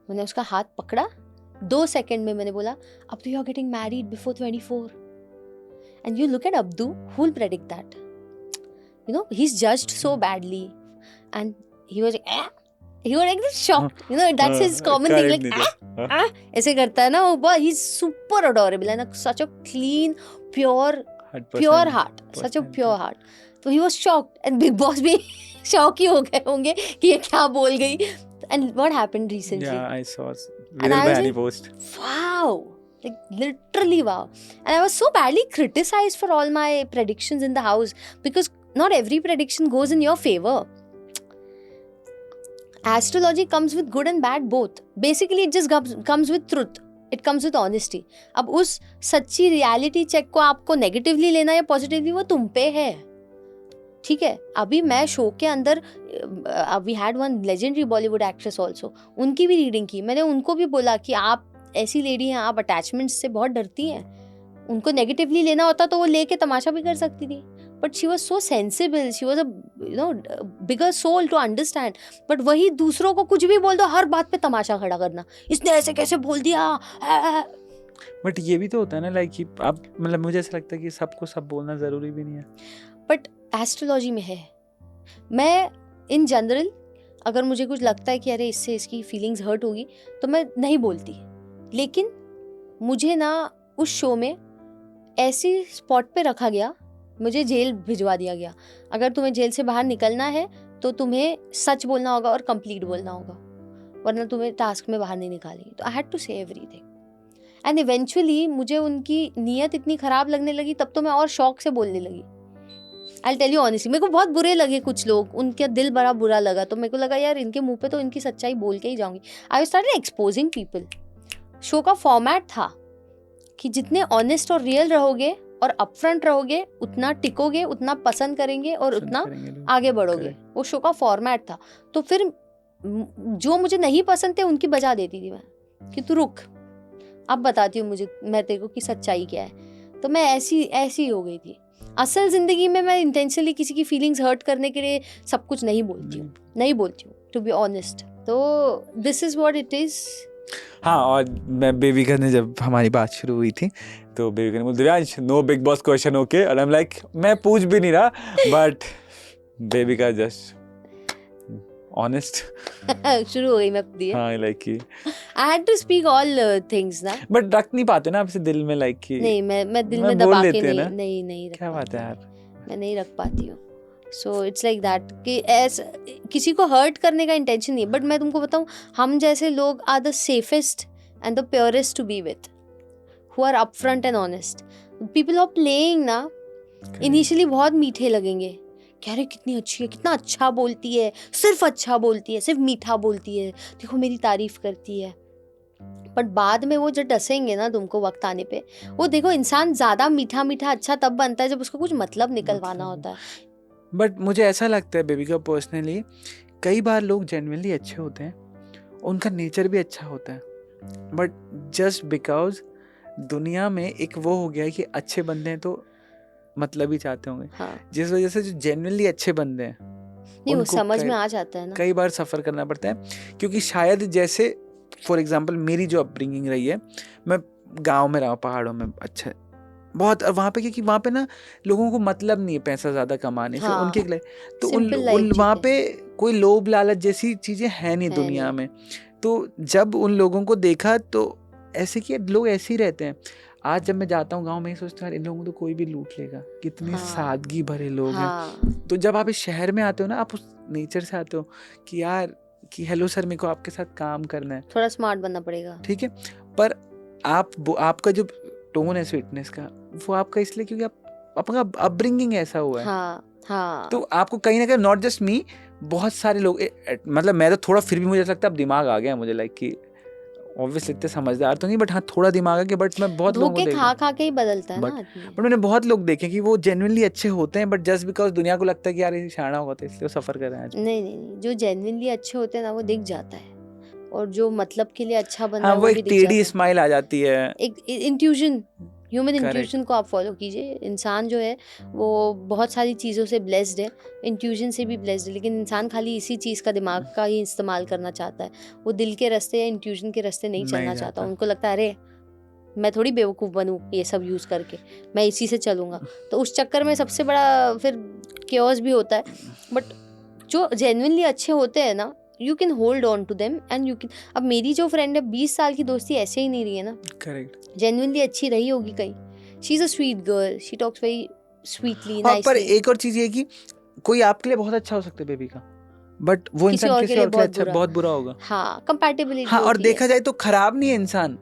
मैंने उसका हाथ पकड़ा, 2 सेकंड में मैंने बोला Abdu you are getting married before 24, and you look at Abdu, who will predict that, you know, he is judged so badly, and he was like this shocked, you know, that's his common thing, like ऐसे करता है ना वो, he is super adorable and such a clean pure heart, such a pure heart. तो he was shocked and Big Boss भी शॉक ही हो गए होंगे कि ये क्या बोल गई. And what happened recently? Yeah, I saw And I was Bani like, post. Wow, like literally wow. And I was so badly criticized for all my predictions in the house because not every prediction goes in your favor. Astrology comes with good and bad both. Basically, it just comes with truth. It comes with honesty. अब उस सच्ची रियलिटी चेक को आपको नेगेटिवली लेना या पॉजिटिवली, वो तुम पे है. ठीक है. अभी मैं शो के अंदर, we had one legendary Bollywood actress also, उनकी भी रीडिंग की. मैंने उनको भी बोला कि आप ऐसी लेडी हैं, आप अटैचमेंट्स से बहुत डरती हैं. उनको नेगेटिवली लेना होता तो वो लेके तमाशा भी कर सकती थी. But she was so sensible, she was a bigger soul to understand. But वही दूसरों को कुछ भी बोल दो, हर बात पे तमाशा खड़ा करना, इसने ऐसे कैसे बोल दिया. बट ये भी तो होता है ना, लाइक कि आप, मतलब मुझे ऐसा लगता है कि सबको सब बोलना ज़रूरी भी नहीं है. बट एस्ट्रोलॉजी में है. मैं इन जनरल अगर मुझे कुछ लगता है कि अरे इससे इसकी फीलिंग्स हर्ट होगी तो मैं नहीं बोलती. लेकिन मुझे ना उस शो में ऐसी स्पॉट पे रखा गया, मुझे जेल भिजवा दिया गया. अगर तुम्हें जेल से बाहर निकलना है तो तुम्हें सच बोलना होगा और कंप्लीट बोलना होगा, वरना तुम्हें टास्क में बाहर नहीं निकालेंगे. तो आई हैड टू से एवरीथिंग. एंड इवेंचुअली मुझे उनकी नीयत इतनी ख़राब लगने लगी, तब तो मैं और शौक से बोलने लगी. आई टेल यू ऑनेस्टली, मेरे को बहुत बुरे लगे कुछ लोग, उनका दिल बड़ा बुरा लगा. तो मेरे को लगा यार इनके मुंह पे तो इनकी सच्चाई बोल के ही जाऊंगी. I started exposing people. Show का फॉर्मेट था कि जितने ऑनेस्ट और रियल रहोगे और अपफ्रंट रहोगे, उतना टिकोगे, उतना पसंद करेंगे और उतना आगे बढ़ोगे. वो शो का फॉर्मेट था. तो फिर जो मुझे नहीं पसंद थे उनकी बजा देती थी मैं कि तू रुक, अब बताती हूँ मुझे, मैं तेरे को कि सच्चाई क्या है. तो मैं ऐसी हो गई थी. असल जिंदगी में मैं इंटेंशनली किसी की फीलिंग्स हर्ट करने के लिए सब कुछ नहीं बोलती हूँ टू बी ऑनेस्ट. तो this is what it is. हाँ, और मैं बेबिका ने जब हमारी बात शुरू हुई थी तो बेबिका ने बोला Divyansh no Bigg Boss question okay, और आई एम लाइक मैं पूछ भी नहीं रहा, बट बेबिका जस्ट ऑनेस्ट शुरू हो गई मैं अपनी. हाँ, लाइक कि I had to speak all things ना. बट रख नहीं पाते ना आपसे दिल में, लाइक कि नहीं, मैं दिल में बोल दबा के लेते हैं ना. नहीं रख क्या बात पाती है हूँ. यार. मैं नहीं रख पाती हूँ. सो इट्स लाइक दैट कि ऐसा किसी को हर्ट करने का इंटेंशन नहीं है. बट मैं तुमको बताऊँ, हम जैसे लोग are the safest and the purest to be with, who are upfront and honest. People are playing ना, इनिशियली बहुत मीठे लगेंगे, कह रहे कितनी अच्छी है, कितना अच्छा बोलती है, सिर्फ अच्छा बोलती है, सिर्फ मीठा बोलती है, देखो मेरी तारीफ करती है. बट बाद में वो जब डसेंगे ना तुमको वक्त आने पे, वो देखो इंसान ज़्यादा मीठा अच्छा तब बनता है जब उसको कुछ मतलब निकलवाना होता है. बट मुझे ऐसा लगता है बेबिका पर्सनली, कई बार लोग जेन्युइनली अच्छे होते हैं, उनका नेचर भी अच्छा होता है, बट जस्ट बिकॉज दुनिया में एक वो हो गया है कि अच्छे बंदे हैं तो मतलब ही चाहते होंगे. हाँ. जिस वजह से जो जेन्युइनली अच्छे बंदे हैं नहीं, वो उनको समझ में आ जाता है ना. कई बार सफ़र करना पड़ता है, क्योंकि शायद जैसे फॉर एग्जांपल मेरी जो अपब्रिंगिंग रही है, मैं गांव में रहा, पहाड़ों में, अच्छा बहुत, और वहाँ पे क्योंकि वहाँ पे ना लोगों को मतलब नहीं है पैसा ज़्यादा कमाने से. हाँ, उनके लिए तो simple life उन वहाँ जीते. पे कोई लोभ लालच जैसी चीज़ें हैं नहीं है दुनिया नहीं. में. तो जब उन लोगों को देखा तो ऐसे कि लोग ऐसे ही रहते हैं. आज जब मैं जाता हूँ गांव में, ही सोचता हूँ इन लोगों को तो कोई भी लूट लेगा, कितनी हाँ. सादगी भरे लोग हैं. हाँ. तो जब आप इस शहर में आते हो ना, आप उस नेचर से आते हो कि यार कि हेलो सर, मेरे को आपके साथ काम करना है, थोड़ा स्मार्ट बनना पड़ेगा. ठीक है. पर आपका जो टोन है स्वीटनेस का, वो आपका इसलिए क्योंकि आपका अपब्रिंगिंग ऐसा हुआ है. हाँ. तो आपको कहीं ना कहीं, नॉट जस्ट मी, बहुत सारे लोग, मतलब मैं तो थोड़ा फिर भी मुझे लगता है अब दिमाग आ गया मुझे, लाइक कि ऑब्वियसली इतने समझदार तो नहीं, बट हाँ थोड़ा दिमाग है कि, बट मैं बहुत लोगों को धोखे देखा खा खा के ही बदलता है ना But- आदमी। बट मैंने बहुत लोग देखे कि वो जेन्युइनली अच्छे होते हैं, बट जस्ट बिकॉज दुनिया को लगता है कि यार ये शाना होगा तो इसलिए वो सफर कर रहे हैं आज। नहीं नहीं नहीं, जो जेन्युइनली अच्छे होते हैं ना वो दिख जाता है, और जो मतलब के लिए अच्छा बन रहा हाँ है वो वो एक भी दिख जाता टेढ़ी है। स्माइल आ जाती है। एक इंट्यूशन, ह्यूमन Correct. इंट्यूशन को आप फॉलो कीजिए। इंसान जो है वो बहुत सारी चीज़ों से ब्लेस्ड है, इंट्यूशन से भी ब्लेस्ड है, लेकिन इंसान खाली इसी चीज़ का दिमाग का ही इस्तेमाल करना चाहता है। वो दिल के रास्ते या इंट्यूशन के रास्ते नहीं नहीं चलना जाता। चाहता। उनको लगता है अरे मैं थोड़ी बेवकूफ़ बनूँ ये सब यूज़ करके, मैं इसी से चलूँगा। तो उस चक्कर में सबसे बड़ा फिर केओस भी होता है। बट जो जेन्युइनली अच्छे होते हैं ना, you can hold on to them and you can. अब मेरी जो फ्रेंड है 20 साल की दोस्ती ऐसे ही नहीं रही है ना, करेक्ट। जेन्युइनली अच्छी रही होगी कहीं। She is a sweet girl, she talks very sweetly, हाँ पर नाइसली। एक और चीज ये कि कोई आपके लिए बहुत अच्छा हो सकता है बेबी का, बट वो किसी इंसान और के किसी लिए और के लिए बहुत अच्छा बुरा। बहुत बुरा होगा। हाँ, कंपैटिबिलिटी हाँ और होती है, देखा जाए तो खराब नहीं है इंसान,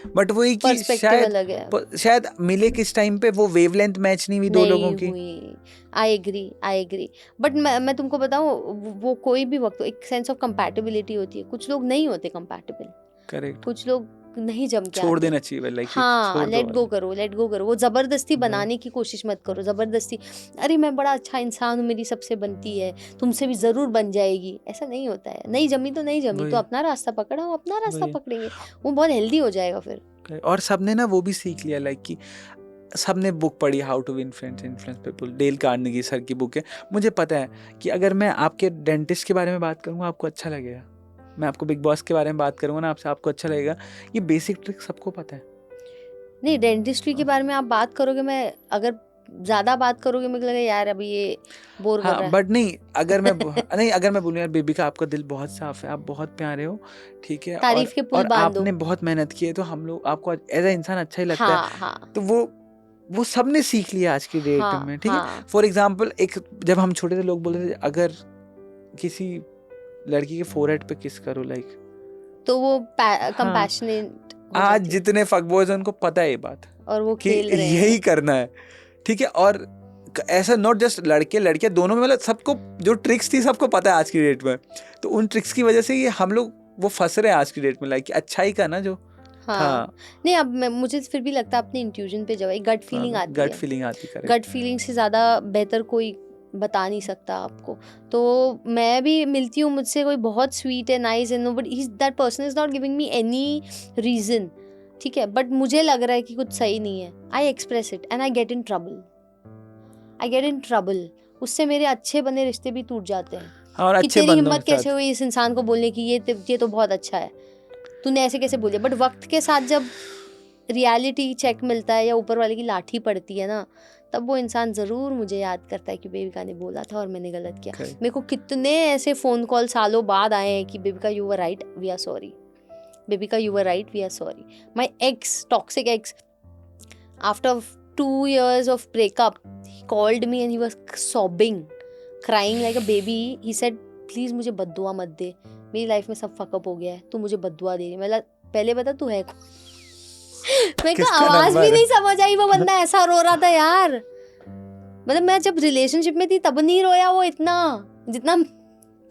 बट वही कि पर्सपेक्टिव शायद अलग है। शायद मिले किस टाइम पे वो वेवलेंथ मैच नहीं हुई दो लोगों की। हुई। I agree. बट मैं तुमको बताऊं, वो कोई भी वक्त हो, एक सेंस ऑफ कंपैटिबिलिटी होती है। कुछ लोग नहीं होते कंपैटिबल, करेक्ट। कुछ लोग नहीं जम के छोड़ आते। देना चाहिए लाइक हाँ, लेट गो करो। वो जबरदस्ती वही। बनाने की कोशिश मत करो, जबरदस्ती अरे मैं बड़ा अच्छा इंसान हूँ, मेरी सबसे बनती है, तुमसे भी जरूर बन जाएगी, ऐसा नहीं होता है। नहीं जमी तो नहीं जमी, वही। तो अपना रास्ता पकड़ा, हम अपना रास्ता वही। पकड़ेंगे, वो बहुत हेल्दी हो जाएगा फिर। और सबने ना वो भी सीख लिया लाइक कि सबने बुक पढ़ी how to win friends influence people, Dale Carnegie sir की बुक है। मुझे पता है कि अगर मैं आपके डेंटिस्ट के बारे में बात करूँगा आपको अच्छा लगेगा, मैं आपको बिग बॉस के बारे में बात करूँगा ना आपसे, आपको अच्छा लगेगा। ये बेसिक ट्रिक सबको पता है। नहीं, डेंटिस्ट्री के बारे में आप बात करोगे, मैं अगर ज्यादा बात करोगे मुझे लगेगा यार अभी ये बोर कर रहा हाँ है। बट नहीं अगर मैं अगर मैं बोलूँ यार बेबी का आपका दिल बहुत साफ है, आप बहुत प्यारे हो, ठीक है, तारीफ के पुल और बांध दो। आपने बहुत मेहनत की है, तो हम लोग आपको एज ए इंसान अच्छा ही लगता है। हाँ तो वो सबने सीख लिया आज की डेट में, ठीक है। हाँ, फॉर एग्जाम्पल एक जब हम छोटे थे लोग बोलते थे अगर किसी लड़की के फोरहेड पे किस करो लाइक, तो वो कंपैशनेट आज जितने फकबॉयज हैं उनको पता है ये बात और वो कि खेल रहे हैं। यही करना है, ठीक है। और ऐसा नॉट जस्ट लड़के लड़कियां दोनों में, मतलब सबको जो ट्रिक्स थी सबको पता है आज की डेट में। तो उन ट्रिक्स की वजह से ये हम लोग वो फंस रहे हैं आज की डेट में लाइक अच्छाई का ना जो हाँ। नहीं अब मुझे फिर भी लगता है अपने इंट्यूजन पे जाओ, एक गट फीलिंग आती है। गट फीलिंग आती है। गट फीलिंग से ज़्यादा बेहतर कोई बता नहीं सकता आपको। तो मैं भी मिलती हूँ, मुझसे कोई बहुत स्वीट है, नाइस है, but that person is not giving me any reason, ठीक है, बट मुझे लग रहा है कि कुछ सही नहीं है। I express it and I get in trouble. उससे मेरे अच्छे बने रिश्ते भी टूट जाते हैं। और कि अच्छे तेरी बंदों हिम्मत के कैसे साथ। हुई इस इंसान को बोलने की, ये तो बहुत अच्छा है, तूने ऐसे कैसे बोले। बट वक्त के साथ जब रियलिटी चेक मिलता है या ऊपर वाले की लाठी पड़ती है ना, तब वो इंसान ज़रूर मुझे याद करता है कि बेबिका ने बोला था और मैंने गलत किया। Correct. मेरे को कितने ऐसे फ़ोन कॉल सालों बाद आए हैं कि Bebika you were right, we are sorry, Bebika you were right, we are sorry. My ex, toxic ex, after 2 years of breakup, he called me and he was sobbing, crying like a baby. He said, please मुझे बद्दुआ मत दे, मेरी लाइफ में सब फकअप हो गया है, तू मुझे बद्दुआ दे रही है। मतलब पहले बता तू है कौन? मेरे को किसका आवाज नंबर भी है? नहीं समझ आई, वो बंदा ऐसा रो रहा था यार। मतलब मैं जब रिलेशनशिप में थी तब नहीं रोया वो इतना जितना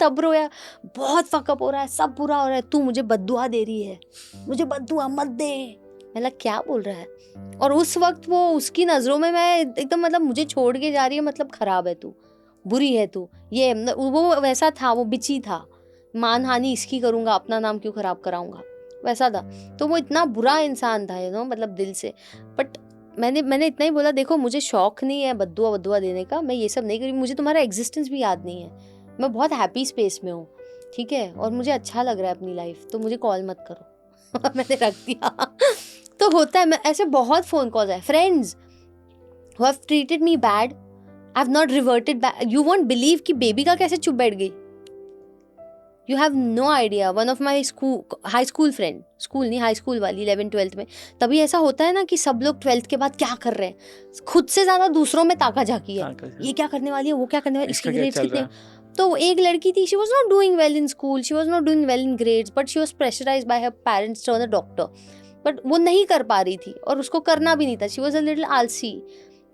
तब रोया। बहुत फकअप हो रहा है, सब बुरा हो रहा है, तू मुझे बद्दुआ दे रही है, मुझे बद्दुआ मत दे। मतलब क्या बोल रहा है। और उस वक्त वो उसकी नज़रों में मैं एकदम, मतलब मुझे छोड़ के जा रही है, मतलब खराब है तू, बुरी है तू, ये वो वैसा था, वो बिची था, मानहानि इसकी करूँगा, अपना नाम क्यों खराब कराऊंगा, वैसा था। तो वो इतना बुरा इंसान था मतलब दिल से। बट मैंने इतना ही बोला, देखो मुझे शौक नहीं है बद्दुआ देने का, मैं ये सब नहीं करी, मुझे तुम्हारा एग्जिस्टेंस भी याद नहीं है, मैं बहुत हैप्पी स्पेस में हूँ, ठीक है, और मुझे अच्छा लग रहा है अपनी लाइफ, तो मुझे कॉल मत करो। मैंने रख दिया। तो होता है, मैं ऐसे बहुत फ़ोन कॉल्स आए, friends who have treated me bad, I have not reverted back. You won't believe कि बेबी का कैसे चुप बैठ गई। You have no idea. One of my high school friend, school नहीं हाई स्कूल वाली, 11th-12th में, तभी ऐसा होता है ना कि सब लोग 12th के बाद क्या कर रहे हैं, खुद से ज़्यादा दूसरों में ताका झाकी है, ये क्या करने वाली है, वो क्या करने वाली, इसकी ग्रेड्स कितने। तो एक लड़की थी, she was not doing well in school, she was not doing well in grades, but she was pressurised by her parents to be a doctor, बट वो नहीं कर पा रही थी और उसको करना भी नहीं था। शी वॉज अ लिटिल आलसी,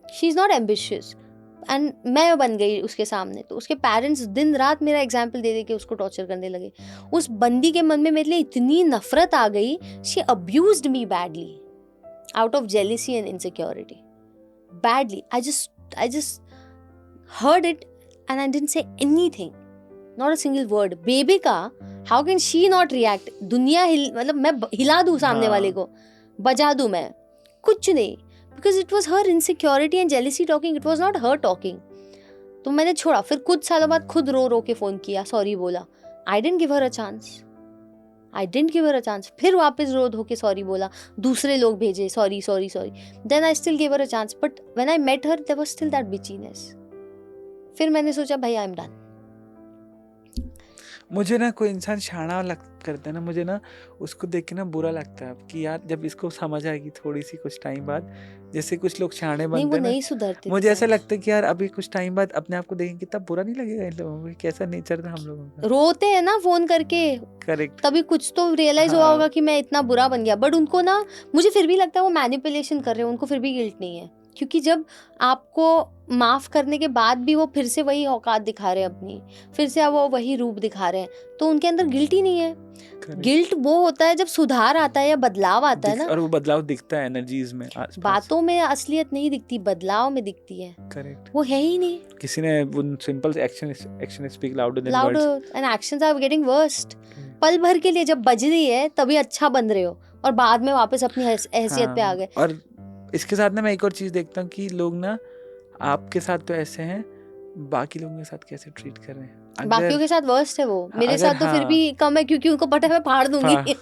she is not ambitious. And मैं बन गई उसके सामने, तो उसके पेरेंट्स दिन रात मेरा एग्जाम्पल दे दे के उसको टॉर्चर करने लगे। उस बंदी के मन में मेरे लिए इतनी नफरत आ गई, she abused me badly out of jealousy and insecurity, badly. I just heard it and I didn't say anything, not a single word. Baby का how can she not react? दुनिया मतलब मैं हिला दूँ सामने वाले को, बजा दूँ मैं, कुछ नहीं, because it was her insecurity and jealousy talking, it was not her talking. तो मैंने छोड़ा। फिर कुछ सालों बाद खुद रो रो के फ़ोन किया, सॉरी बोला। I didn't give her a chance. फिर वापस रो धो के सॉरी बोला, दूसरे लोग भेजे sorry. Then I still gave her a chance, but when I met her there was still that bitchiness. फिर मैंने सोचा भाई आई एम डन। मुझे ना कोई इंसान शाना करता है ना, मुझे ना उसको देख के ना बुरा लगता है कि यार जब इसको समझ आएगी थोड़ी सी कुछ टाइम बाद, जैसे कुछ लोग शाने बनते हैं, वो नहीं सुधरते। मुझे ऐसा लगता है कि यार अभी कुछ टाइम बाद अपने आप को देखेंगे तब बुरा नहीं लगेगा इन लोगों को, कैसा नेचर था हम लोगों का। रोते हैं ना फोन करके, करेक्ट, तभी कुछ तो रियलाइज हुआ होगा कि मैं इतना बुरा बन गया। बट उनको ना, मुझे फिर भी लगता है वो मैनिपुलेशन कर रहे हैं, उनको फिर भी गिल्ट नहीं है, क्योंकि जब आपको माफ़ करने के बाद भी वो फिर से वही औकात दिखा रहे हैं अपनी, फिर से वो वही रूप दिखा रहे हैं, तो उनके अंदर गिल्ट ही नहीं है। गिल्ट वो होता है जब सुधार आता है या बदलाव आता है ना, और वो बदलाव दिखता है एनर्जीज में, बातों में असलियत नहीं दिखती, बदलाव में दिखती है। करेक्ट, वो है ही नहीं। किसी ने वो simple action speak louder than words and actions are getting worst. पल भर के लिए जब बज रही है तभी अच्छा बन रहे हो, और बाद में वापस अपनी हैसियत पे आ गए। और इसके साथ ना मैं एक और चीज देखता हूँ कि लोग ना आपके साथ तो ऐसे हैं, बाकी लोगों के साथ कैसे ट्रीट कर रहे हैं। बाकियों के साथ वर्स्ट है वो, मेरे साथ तो फिर भी कम है, क्योंकि उनको पता है मैं फाड़ दूंगी।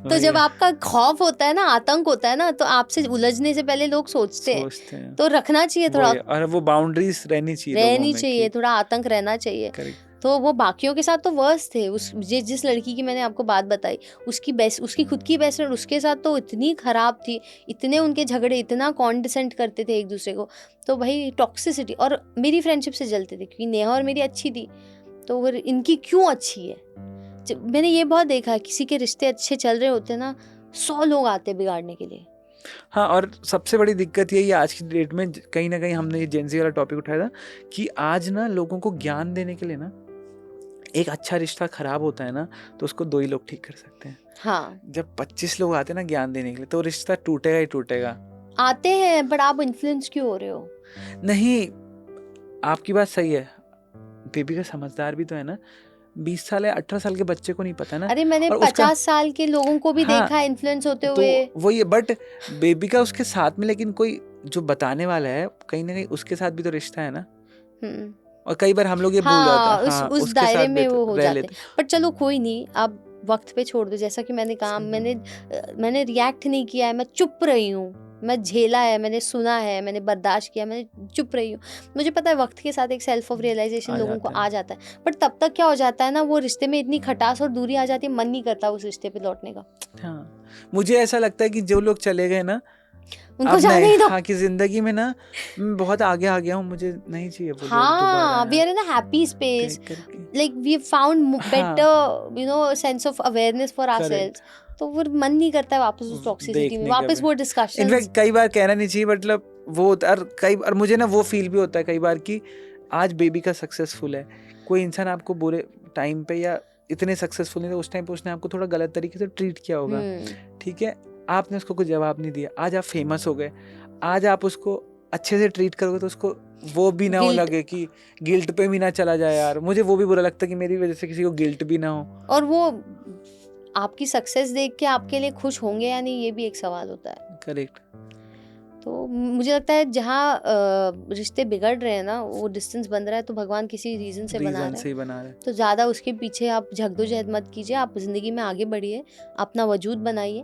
तो जब आपका खौफ होता है ना, आतंक होता है ना, तो आपसे उलझने से पहले लोग सोचते हैं। तो रखना चाहिए थोड़ा, और वो बाउंड्रीज रहनी चाहिए, थोड़ा आतंक रहना चाहिए। तो वो बाकियों के साथ तो वर्स्ट थे। जिस लड़की की मैंने आपको बात बताई, उसकी खुद की बेस्ट फ्रेंड उसके साथ तो इतनी खराब थी, इतने उनके झगड़े, इतना कॉन्डिसेंट करते थे एक दूसरे को। तो भाई टॉक्सिसिटी, और मेरी फ्रेंडशिप से जलते थे क्योंकि नेहा और मेरी अच्छी थी, तो फिर इनकी क्यों अच्छी है। मैंने ये बहुत देखा है, किसी के रिश्ते अच्छे चल रहे होते ना, 100 लोग आते बिगाड़ने के लिए। हाँ, और सबसे बड़ी दिक्कत यही है आज की डेट में, कहीं ना कहीं हमने ये जेंजी वाला टॉपिक उठाया था कि आज ना लोगों को ज्ञान देने के लिए ना, एक अच्छा रिश्ता खराब होता है ना तो उसको 2 ही लोग ठीक कर सकते हैं। हाँ, जब 25 लोग आते हैं ना ज्ञान देने के लिए, तो रिश्ता टूटेगा ही टूटेगा। आते हैं, बट आप इन्फ्लुएंस क्यों हो रहे हो? नहीं, आपकी बात सही है, बेबी का समझदार भी तो है ना। 20 साल या 18 साल के बच्चे को नहीं पता ना। अरे मैंने 50 साल के लोगों को भी देखा है इन्फ्लुएंस होते हुए। तो वही है, बट बेबी का उसके साथ में, लेकिन कोई जो बताने वाला है, कहीं ना कहीं उसके साथ भी तो रिश्ता है ना। और कई बार हम लोग ये भूल जाते हैं, उस दायरे में वो हो जाते हैं। पर चलो कोई नहीं, अब वक्त पे छोड़ दो। जैसा कि मैंने कहा, मैंने रिएक्ट नहीं किया है, मैं चुप रही हूँ, मैं झेला है, मैंने सुना है, मैंने बर्दाश्त किया, मैंने चुप रही हूँ। मुझे पता है वक्त के साथ एक सेल्फ ऑफ रियलाइजेशन लोगों को आ जाता है, बट तब तक क्या हो जाता है ना, वो रिश्ते में इतनी खटास और दूरी आ जाती है, मन नहीं करता उस रिश्ते पे लौटने का। हाँ, मुझे ऐसा लगता है कि जो लोग चले गए ना, उनको जाने ही दो। हाँ, कि जिंदगी में ना मैं बहुत आगे आ गया हूँ, मुझे नहीं चाहिए वो। हाँ, we are in a happy space, like we have found better, sense of awareness for ourselves. तो वो मन नहीं करता है वापस उस टॉक्सिसिटी में, वापस वो डिस्कशन। इनफैक्ट कई बार कहना नहीं चाहिए, मतलब वो, और कई बार मुझे ना वो फील भी होता है कई बार कि आज बेबी का सक्सेसफुल है, कोई इंसान आपको बुरे टाइम पे या इतने सक्सेसफुल नहीं थे उस टाइम पे, उसने आपको थोड़ा गलत तरीके से ट्रीट किया होगा, ठीक है, आपने उसको कोई जवाब नहीं दिया, आज आप फेमस हो गए, आज आप उसको अच्छे से ट्रीट करोगे तो उसको वो भी ना हो लगे कि गिल्ट पे भी ना चला जाए। यार मुझे वो भी बुरा लगता है कि मेरी वजह से किसी को गिल्ट भी ना हो। और वो आपकी सक्सेस देख के आपके लिए खुश होंगे या नहीं, ये भी एक सवाल होता है। करेक्ट। तो मुझे लगता है जहाँ रिश्ते बिगड़ रहे हैं ना, वो डिस्टेंस बन रहा है, तो भगवान किसी रीजन से बना रहा है। तो ज़्यादा उसके पीछे आप झगदोजहद मत कीजिए, आप जिंदगी में आगे बढ़िए, अपना वजूद बनाइए।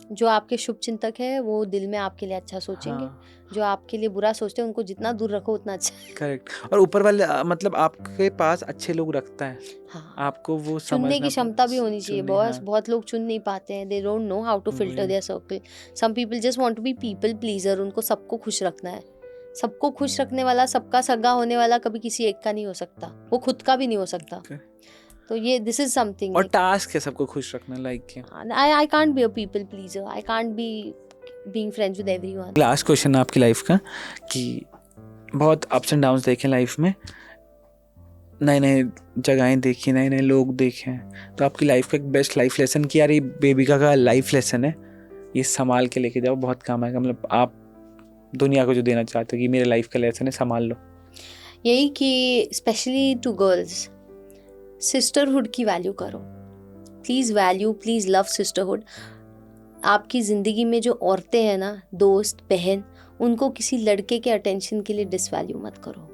जो आपके शुभ चिंतक है वो दिल में आपके लिए अच्छा सोचेंगे। हाँ। जो आपके लिए बुरा सोचते हैं उनको जितना दूर रखो उतना अच्छा है। करेक्ट। और ऊपर वाले मतलब आपके पास अच्छे लोग रखता है। हाँ। आपको वो चुनने की क्षमता भी होनी चाहिए। बहुत लोग चुन नहीं पाते हैं, they don't know how to filter their circle. Some people just want to be people pleaser, उनको सबको खुश रखना है। सबको खुश रखने वाला, सबका सगा होने वाला कभी किसी एक का नहीं हो सकता, वो खुद का भी नहीं हो सकता। तो ये दिस इज समथिंग। और टास्क है सबको खुश रखना, like I can't be a people pleaser, I can't be being friends with everyone. Last question आपकी लाइफ का कि बहुत अप्स एंड डाउन्स देखे लाइफ में, नए नए जगहें देखी, नए नए लोग देखे हैं, तो आपकी लाइफ का एक बेस्ट लाइफ लेसन कि यार ये बेबिका का लाइफ लेसन है, ये संभाल के लेके जाओ, बहुत काम आएगा। मतलब आप दुनिया को जो देना चाहते हो कि मेरे लाइफ का लेसन है, संभाल लो। यही कि स्पेशली टू गर्ल्स, सिस्टरहुड की वैल्यू करो। Please value, please love sisterhood. आपकी ज़िंदगी में जो औरतें हैं ना, दोस्त, बहन, उनको किसी लड़के के अटेंशन के लिए डिसवैल्यू मत करो।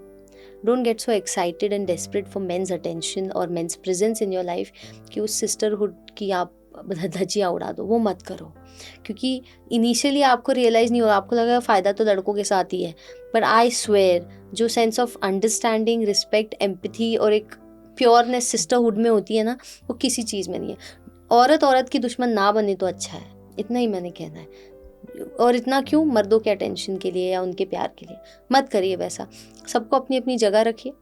Don't get so excited and desperate for men's attention और men's presence in your life कि उस सिस्टरहुड की आप धज्जियाँ उड़ा दो, वो मत करो। क्योंकि इनिशियली आपको रियलाइज़ नहीं होगा, आपको लगेगा फ़ायदा तो लड़कों के साथ ही है, पर आई स्वेयर जो sense of understanding, respect, empathy और एक प्योरनेस सिस्टरहुड में होती है ना, वो किसी चीज़ में नहीं है। औरत की दुश्मन ना बने तो अच्छा है, इतना ही मैंने कहना है। और इतना क्यों, मर्दों के अटेंशन के लिए या उनके प्यार के लिए मत करिए वैसा। सबको अपनी अपनी जगह रखिए,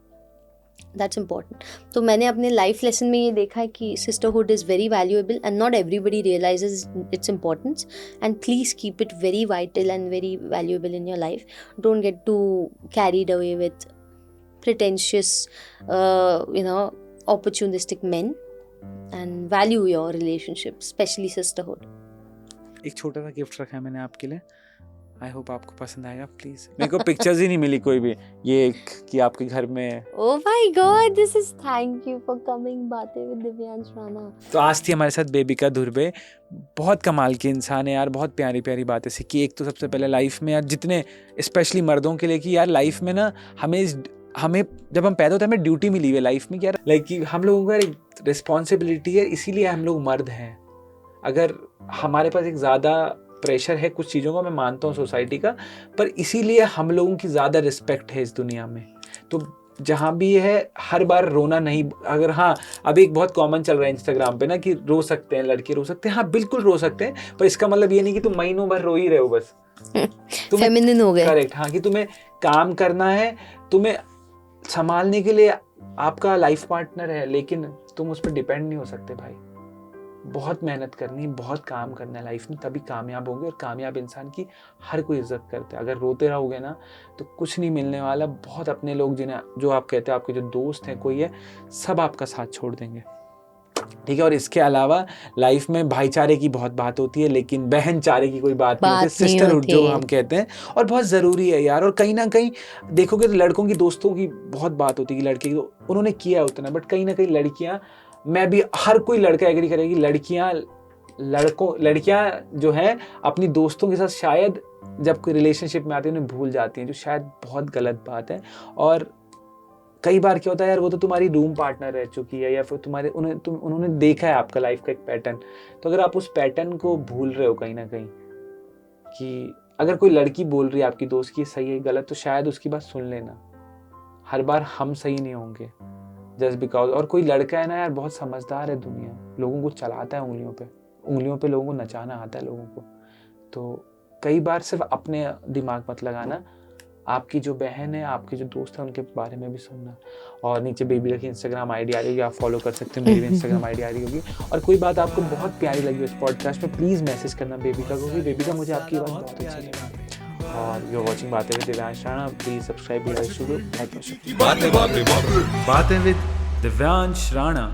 दैट्स इम्पॉर्टेंट। तो मैंने अपने लाइफ लेसन में ये देखा है कि sisterhood is very valuable and not everybody realises its importance, and please keep it very vital and very valuable in your life. Don't get too carried away with pretentious, opportunistic men, and value your relationship, especially sisterhood. एक छोटा सा गिफ्ट रखा है मैंने आपके लिए, आई होप आपको पसंद आएगा। प्लीज़, मेरे को पिक्चर्स ही नहीं मिली कोई भी, ये एक कि आपके घर में। Oh my God, this is thank you for coming बातें विद दिव्यांश राणा। तो आज थी हमारे साथ बेबिका धुर्वे, बहुत कमाल की इंसान है यार, बहुत प्यारी प्यारी बातें सीखी। एक तो सबसे पहले लाइफ में यार, जितने स्पेशली मर्दों के लिए कि यार लाइफ में ना हमें जब हम पैदा होते हैं हमें ड्यूटी मिली हुई है लाइफ में कि यार लाइक कि हम लोगों का एक रिस्पॉन्सिबिलिटी है, इसीलिए हम लोग मर्द हैं। अगर हमारे पास एक ज़्यादा प्रेशर है कुछ चीज़ों का, मैं मानता हूँ सोसाइटी का, पर इसीलिए हम लोगों की ज़्यादा रिस्पेक्ट है इस दुनिया में। तो जहाँ भी है हर बार रोना नहीं, अगर हाँ अभी एक बहुत कॉमन चल रहा है इंस्टाग्राम पे ना कि रो सकते हैं लड़के, रो सकते हैं, हाँ बिल्कुल रो सकते हैं, पर इसका मतलब ये नहीं कि तुम महीनों भर रो ही रहे हो बस। फेमिनिन हो गए। करेक्ट, हाँ, कि तुम्हें काम करना है, तुम्हें संभालने के लिए आपका लाइफ पार्टनर है, लेकिन तुम उस पर डिपेंड नहीं हो सकते भाई। बहुत मेहनत करनी, बहुत काम करना है लाइफ में, तभी कामयाब होंगे। और कामयाब इंसान की हर कोई इज्जत करता है। अगर रोते रहोगे ना तो कुछ नहीं मिलने वाला। बहुत अपने लोग जिन्हें जो आप कहते हैं आपके जो दोस्त हैं कोई है, सब आपका साथ छोड़ देंगे, ठीक है। और इसके अलावा लाइफ में भाईचारे की बहुत बात होती है, लेकिन बहनचारे की कोई बात नहीं होती, सिस्टरहुड जो हम कहते हैं, और बहुत ज़रूरी है यार। और कहीं ना कहीं देखोगे तो लड़कों की दोस्तों की बहुत बात होती है कि लड़के तो उन्होंने किया उतना, बट कहीं ना कहीं लड़कियां, मैं भी, हर कोई लड़का एग्री करेगी, लड़कियां जो हैं अपनी दोस्तों के साथ शायद जब कोई रिलेशनशिप में आती है उन्हें भूल जाती हैं, जो शायद बहुत गलत बात है। और कई बार क्या होता है यार, वो तो तुम्हारी रूम पार्टनर रह चुकी है, या फिर उन्होंने देखा है आपका लाइफ का एक पैटर्न। तो अगर आप उस पैटर्न को भूल रहे हो कहीं ना कहीं, कि अगर कोई लड़की बोल रही है आपकी दोस्त की सही है गलत, तो शायद उसकी बात सुन लेना। हर बार हम सही नहीं होंगे जस्ट बिकॉज। और कोई लड़का है ना यार, बहुत समझदार है, दुनिया लोगों को चलाता है उंगलियों पे लोगों को नचाना आता है लोगों को। तो कई बार सिर्फ अपने दिमाग मत लगाना, आपकी जो बहन है, आपके जो दोस्त है, उनके बारे में भी सुनना। और नीचे बेबिका की इंस्टाग्राम आईडी आ रही होगी, आप फॉलो कर सकते हैं, मेरी भी इंस्टाग्राम आईडी आ रही होगी। और कोई बात आपको बहुत प्यारी लगी इस पॉडकास्ट में, प्लीज़ मैसेज करना बेबिका को कि बेबिका मुझे आपकी बात बहुत अच्छी लगी। और यू आर वाचिंग बातें with Divyansh Rana, please subscribe, like, share, बहुत बहुत शुक्रिया। बातें बातें विद दिव्यांश राणा।